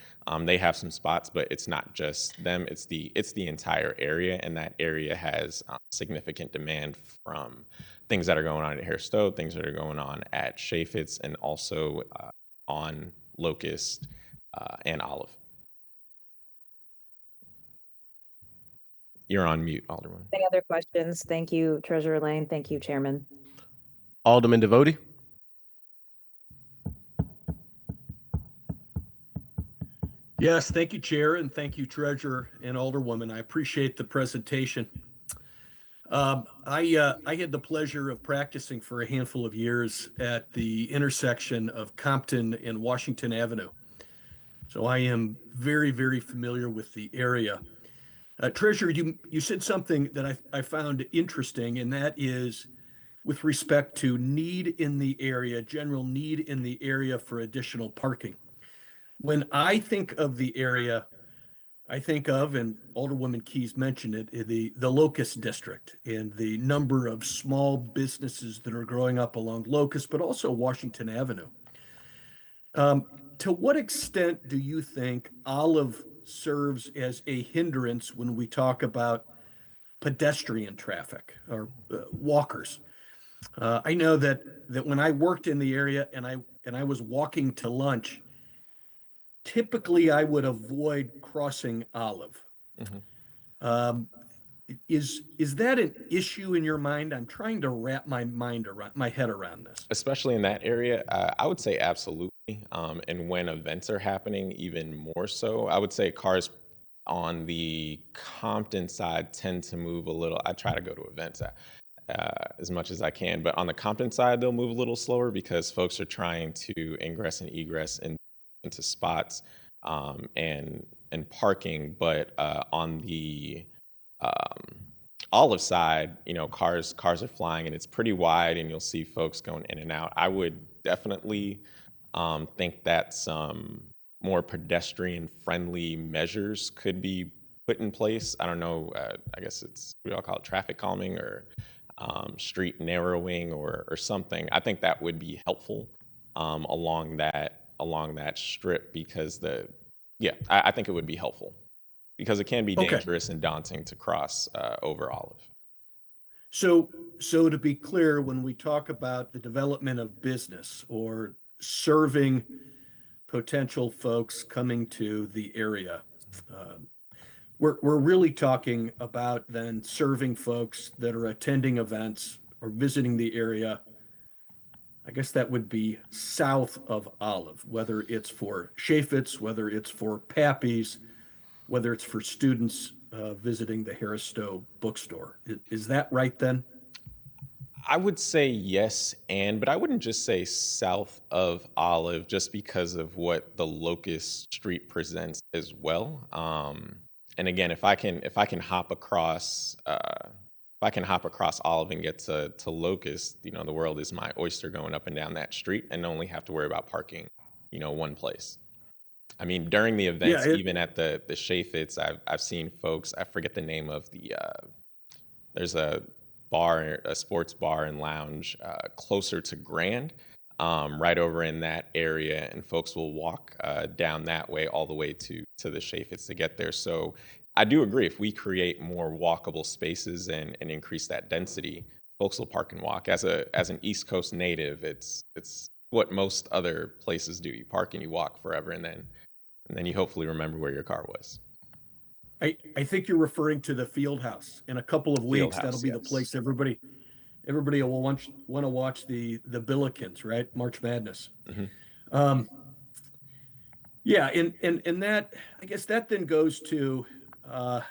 they have some spots, but it's not just them. It's the entire area, and that area has significant demand from things that are going on at Harris Stowe, things that are going on at Chaffetz, and also on Locust and Olive. You're on mute, Alderman. Any other questions? Thank you, Treasurer Lane. Thank you, Chairman. Alderman Devoti. Yes, thank you, Chair, and thank you, Treasurer and Alderwoman. I appreciate the presentation. I had the pleasure of practicing for a handful of years at the intersection of Compton and Washington Avenue. So I am very, very familiar with the area. Treasurer, you said something that I found interesting, and that is with respect to need in the area, general need in the area for additional parking. When I think of the area, I think of, and Alderwoman Keys mentioned it, the Locust District and the number of small businesses that are growing up along Locust, but also Washington Avenue. To what extent do you think Olive serves as a hindrance when we talk about pedestrian traffic or walkers? I know that when I worked in the area and I was walking to lunch, typically I would avoid crossing Olive. Mm-hmm. Is that an issue in your mind? I'm trying to wrap my head around this. Especially in that area, I would say absolutely. And when events are happening, even more so. I would say cars on the Compton side tend to move a little. I try to go to events as much as I can, but on the Compton side, they'll move a little slower because folks are trying to ingress and egress into spots and parking. But on the Olive side, cars are flying and it's pretty wide, and you'll see folks going in and out. I would definitely think that some more pedestrian-friendly measures could be put in place. I don't know. I guess we all call it traffic calming or street narrowing or something. I think that would be helpful along that strip because I think it would be helpful because it can be Okay. dangerous and daunting to cross over Olive. So to be clear, when we talk about the development of business or serving potential folks coming to the area, we're really talking about then serving folks that are attending events or visiting the area. I guess that would be south of Olive, whether it's for Chaffetz, whether it's for Pappy's, whether it's for students visiting the Harris Stowe bookstore. Is that right then? I would say yes, but I wouldn't just say south of Olive just because of what the Locust Street presents as well. And again, if I can hop across Olive and get to Locust, the world is my oyster going up and down that street and only have to worry about parking, one place. I mean, during the events, even at the Chaffetz, I've seen folks. I forget the name of there's a sports bar and lounge closer to Grand, right over in that area, and folks will walk down that way all the way to the Chaffetz to get there. So I do agree, if we create more walkable spaces and increase that density, folks will park and walk. As an East Coast native, it's what most other places do. You park and you walk forever, and then you hopefully remember where your car was. I think you're referring to the Field House. In a couple of weeks, that'll be the place everybody will want to watch the Billikens, right? March Madness. Mm-hmm. Yeah, and that, I guess that then goes to, and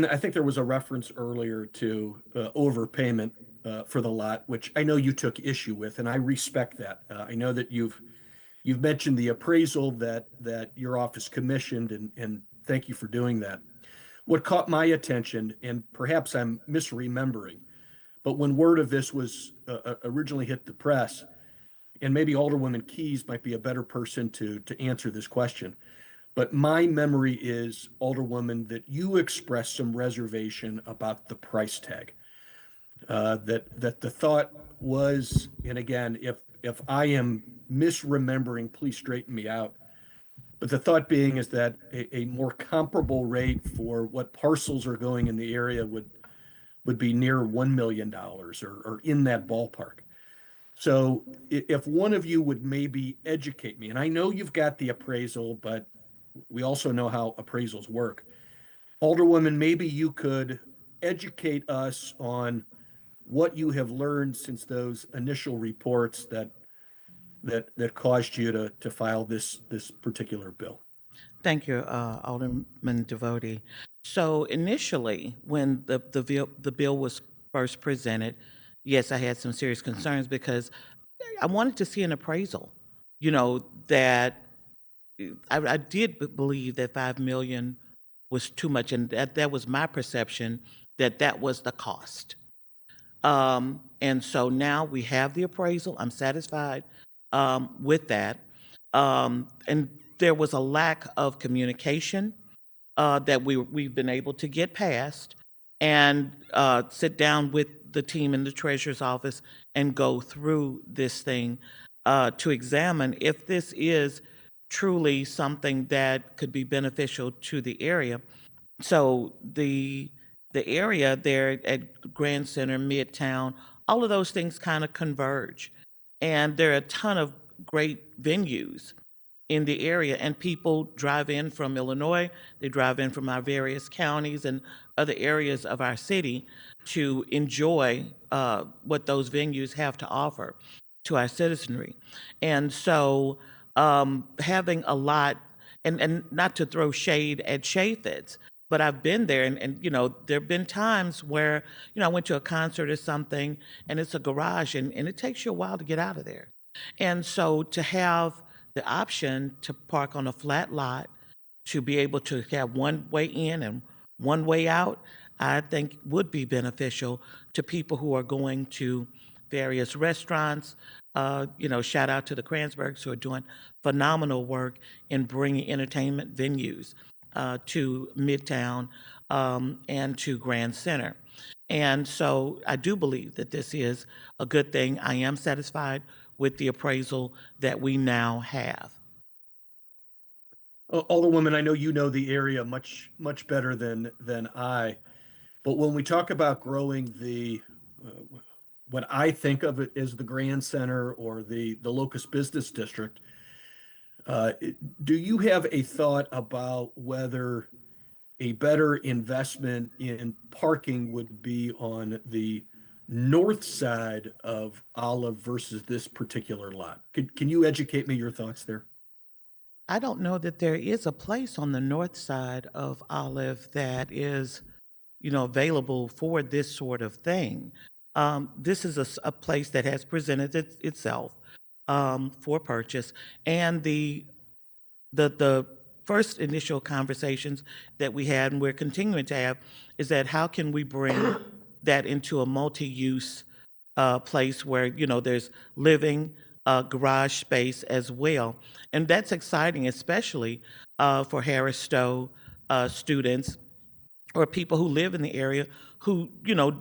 I think there was a reference earlier to overpayment for the lot, which I know you took issue with, and I respect that. I know that you've mentioned the appraisal that your office commissioned, and thank you for doing that. What caught my attention, and perhaps I'm misremembering, but when word of this was originally hit the press, and maybe Alderwoman Keys might be a better person to answer this question, but my memory is, Alderwoman, that you expressed some reservation about the price tag. That the thought was, and again, if I am misremembering, please straighten me out. But the thought being is that a more comparable rate for what parcels are going in the area would be near $1 million or in that ballpark. So if one of you would maybe educate me, and I know you've got the appraisal, but we also know how appraisals work. Alderwoman, maybe you could educate us on what you have learned since those initial reports that caused you to file this particular bill. Thank you, Alderman Devotee. So initially, when the bill was first presented, yes, I had some serious concerns because I wanted to see an appraisal. That I did believe that $5 million was too much, and that was my perception, that was the cost. And so now we have the appraisal. I'm satisfied with that. And there was a lack of communication that we've been able to get past and sit down with the team in the Treasurer's office and go through this thing to examine if this is truly something that could be beneficial to the area. So the area there at Grand Center, Midtown, all of those things kind of converge. And there are a ton of great venues in the area, and people drive in from Illinois, they drive in from our various counties and other areas of our city to enjoy what those venues have to offer to our citizenry. And so having a lot and not to throw shade at Chaffetz, but I've been there, and there have been times where I went to a concert or something, and it's a garage, and it takes you a while to get out of there. And so to have the option to park on a flat lot, to be able to have one way in and one way out, I think would be beneficial to people who are going to various restaurants. Shout out to the Kranzbergs who are doing phenomenal work in bringing entertainment venues to Midtown and to Grand Center. And so I do believe that this is a good thing. I am satisfied with the appraisal that we now have. Alderwoman, I know you know the area much better than I, but when we talk about growing the what I think of it as the Grand Center or the Locust Business District, do you have a thought about whether a better investment in parking would be on the north side of Olive versus this particular lot? Can you educate me your thoughts there? I don't know that there is a place on the north side of Olive that is, available for this sort of thing. This is a place that has presented itself for purchase, and the first initial conversations that we had, and we're continuing to have, is that how can we bring that into a multi-use place where there's living, garage space as well, and that's exciting, especially for Harris Stowe students or people who live in the area who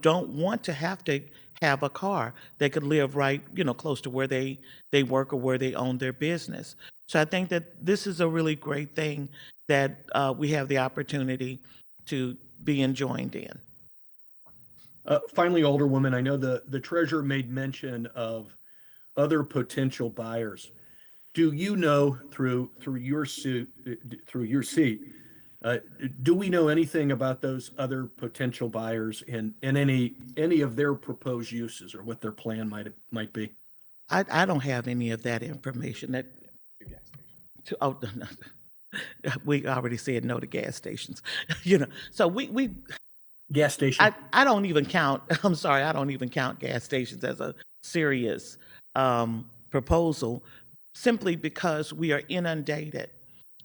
don't want to have a car. They could live right close to where they work or where they own their business. So I think that this is a really great thing that we have the opportunity to be enjoined in. Finally, Alderwoman, I know the treasurer made mention of other potential buyers. Do you know through your seat, do we know anything about those other potential buyers and any of their proposed uses or what their plan might be? I don't have any of that information. We already said no to gas stations. So we gas station. I don't even count. I'm sorry, I don't even count gas stations as a serious proposal, simply because we are inundated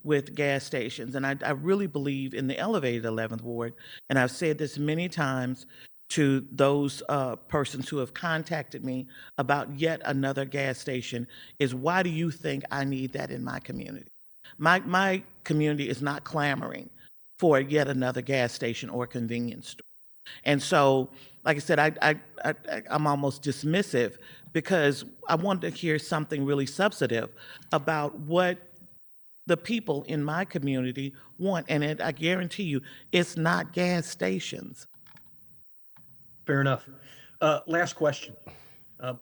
with gas stations. And I really believe in the elevated 11th Ward, and I've said this many times to those persons who have contacted me about yet another gas station, is why do you think I need that in my community? My community is not clamoring for yet another gas station or convenience store. And so, like I said, I'm almost dismissive because I want to hear something really substantive about what the people in my community want. And I guarantee you, it's not gas stations. Fair enough. Last question.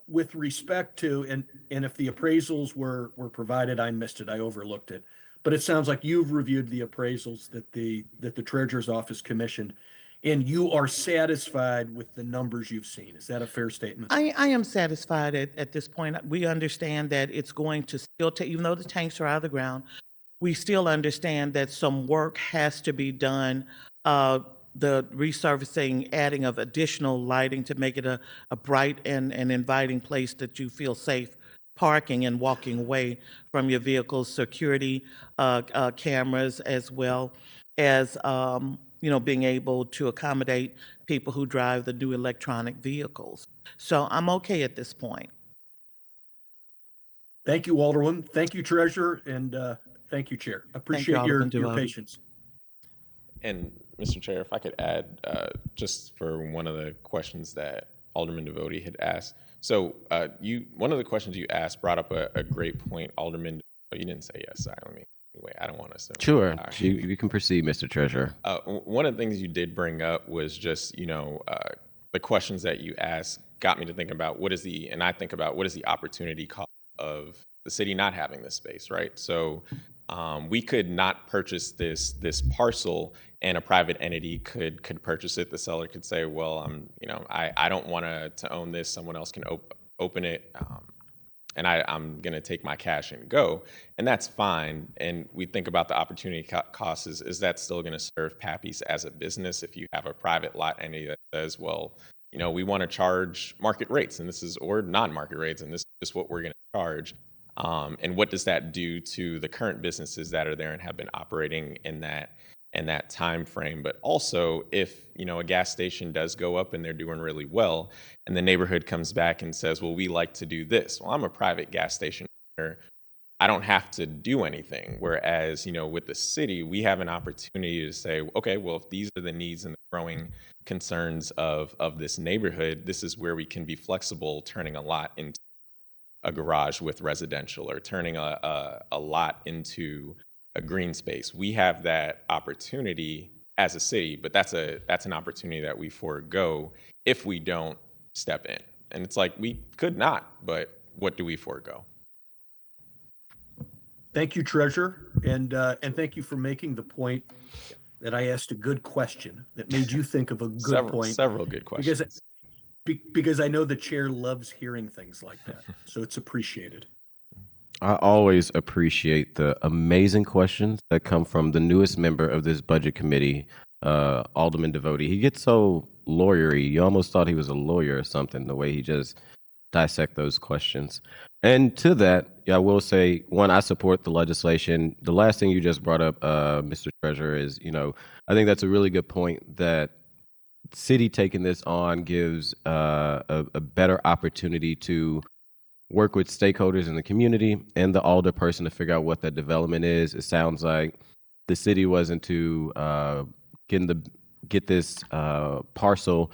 With respect to, and if the appraisals were provided, I missed it, I overlooked it. But it sounds like you've reviewed the appraisals that the Treasurer's Office commissioned, and you are satisfied with the numbers you've seen. Is that a fair statement? I am satisfied at this point. We understand that it's going to still take, even though the tanks are out of the ground, we still understand that some work has to be done. The resurfacing, adding of additional lighting to make it a bright and inviting place that you feel safe parking and walking away from your vehicles, security cameras, as well as being able to accommodate people who drive the new electronic vehicles. So I'm okay at this point. Thank you, Alderwoman. Thank you, Treasurer, and thank you, Chair. Appreciate your patience. And Mr. Chair, if I could add, just for one of the questions that Alderman Devotie had asked. So one of the questions you asked brought up a great point, Alderman. You didn't say yes silently. Anyway, I don't want to assume. Sure, you can proceed, Mr. Treasurer. One of the things you did bring up was just, the questions that you asked got me to think about what is the opportunity cost of the city not having this space, right? So we could not purchase this parcel, and a private entity could purchase it. The seller could say, well, I don't want to own this. Someone else can open it. and I'm going to take my cash and go, and that's fine. And we think about the opportunity cost. Is that still going to serve Pappy's as a business? If you have a private lot entity that says, well, we want to charge market rates, and this is, or non-market rates, and this is just what we're going to charge. And what does that do to the current businesses that are there and have been operating in that time frame? But also, if a gas station does go up and they're doing really well, and the neighborhood comes back and says, well, we like to do this. Well, I'm a private gas station owner. I don't have to do anything. Whereas, with the city, we have an opportunity to say, okay, well, if these are the needs and the growing concerns of this neighborhood, this is where we can be flexible, turning a lot into a garage with residential, or turning a lot into a green space. We have that opportunity as a city, but that's an opportunity that we forego if we don't step in. And it's like, we could not, but what do we forego? Thank you, Treasurer, and thank you for making the point that I asked a good question that made you think of a good point. Several good questions. Because I know the chair loves hearing things like that, so it's appreciated. I always appreciate the amazing questions that come from the newest member of this budget committee, Alderman Devotee. He gets so lawyery. You almost thought he was a lawyer or something, the way he just dissect those questions. And to that, I will say, one, I support the legislation. The last thing you just brought up, Mr. Treasurer, is, I think that's a really good point, that city taking this on gives a better opportunity to work with stakeholders in the community and the alder person to figure out what that development is. It sounds like the city wasn't to get this parcel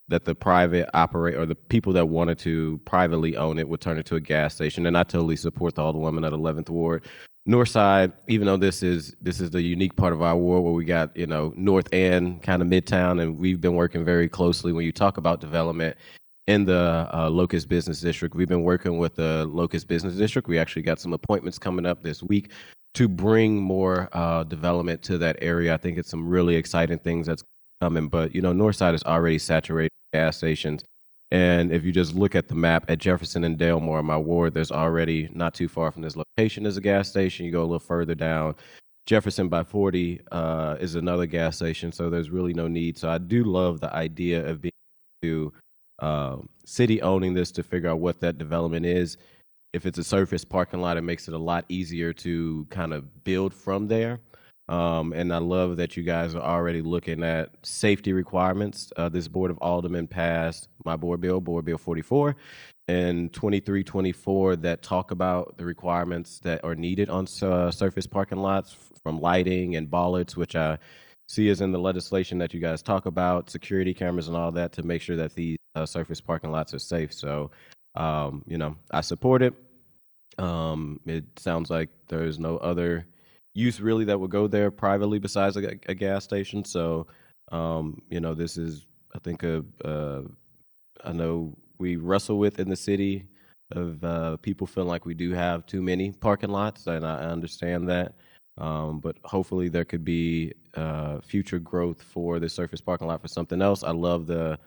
that the private operate, or the people that wanted to privately own it, would turn it to a gas station. And I totally support the Alderwoman at 11th Ward. Northside, even though this is the unique part of our ward where we got, North and kind of Midtown, and we've been working very closely when you talk about development in the Locust Business District. We've been working with the Locust Business District. We actually got some appointments coming up this week to bring more development to that area. I think it's some really exciting things that's coming, but Northside is already saturated with gas stations. And if you just look at the map at Jefferson and Dalmore, my ward, there's already, not too far from this location, is a gas station. You go a little further down, Jefferson by 40 is another gas station. So there's really no need. So I do love the idea of being able to city owning this to figure out what that development is. If it's a surface parking lot, it makes it a lot easier to kind of build from there. And I love that you guys are already looking at safety requirements. This Board of Aldermen passed my Board Bill 44, and 2324 that talk about the requirements that are needed on surface parking lots, from lighting and bollards, which I see is in the legislation that you guys talk about, security cameras and all that, to make sure that these surface parking lots are safe. So, I support it. It sounds like there's no other use really that would go there privately besides a gas station. So, this is, I think, I know we wrestle with in the city of people feeling like we do have too many parking lots, and I understand that. But hopefully there could be future growth for the surface parking lot for something else. I love the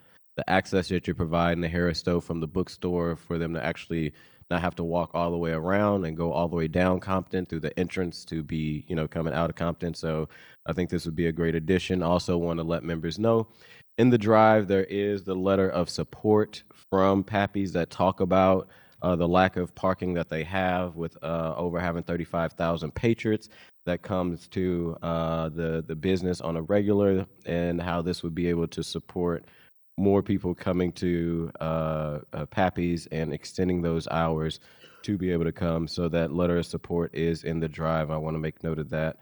access that you're providing the Harris Stowe from the bookstore for them to actually not have to walk all the way around and go all the way down Compton through the entrance to be, coming out of Compton. So I think this would be a great addition. Also want to let members know, in the drive, there is the letter of support from Pappy's that talk about the lack of parking that they have with over having 35,000 patrons that comes to the business on a regular, and how this would be able to support more people coming to Pappy's and extending those hours to be able to come. So that letter of support is in the drive. I want to make note of that.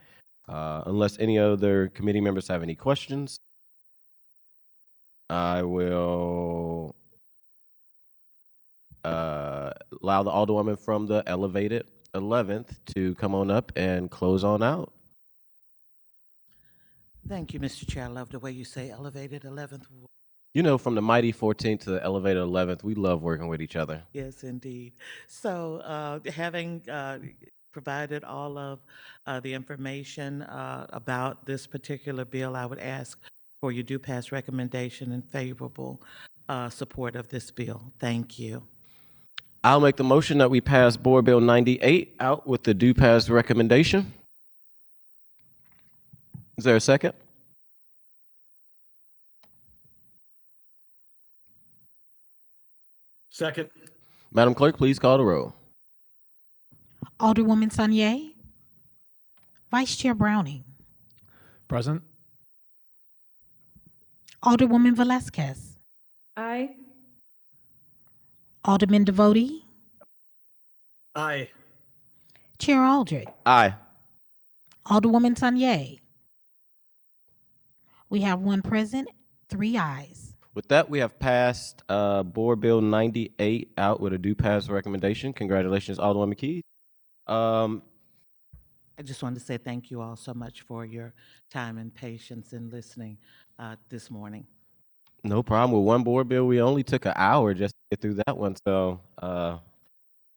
Unless any other committee members have any questions, I will allow the Alderwoman from the elevated 11th to come on up and close on out. Thank you, Mr. Chair. I love the way you say elevated 11th. From the mighty 14th to the elevated 11th, we love working with each other. Yes, indeed. So having provided all of the information about this particular bill, I would ask for your do pass recommendation and favorable support of this bill. Thank you. I'll make the motion that we pass Board Bill 98 out with the do pass recommendation. Is there a second? Second. Madam Clerk, please call the roll. Alderwoman Sanye, Vice Chair Browning, Present. Alderwoman Velazquez, Aye. Alderman Devoti, Aye. Chair Aldred, Aye. Alderwoman Sanye. We have one present, 3 ayes. With that, we have passed Board Bill 98 out with a do pass recommendation. Congratulations, Alderwoman Keys. I just wanted to say thank you all so much for your time and patience in listening this morning. No problem. With one board bill, we only took an hour just to get through that one. So,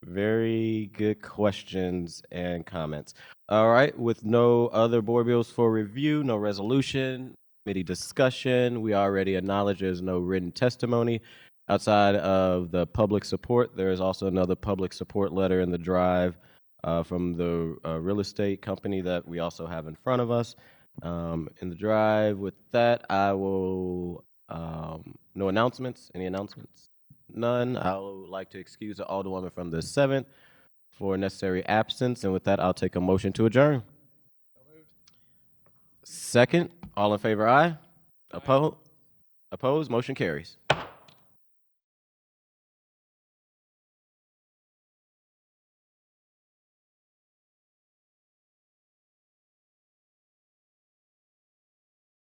very good questions and comments. All right. With no other board bills for review, no resolution, committee discussion, we already acknowledge there's no written testimony. Outside of the public support, there is also another public support letter in the drive from the real estate company that we also have in front of us in the drive. With that, I will, no announcements. Any announcements? None. I would like to excuse the Alderwoman from the 7th for necessary absence. And with that, I'll take a motion to adjourn. Second. All in favor, aye. Opposed? Motion carries.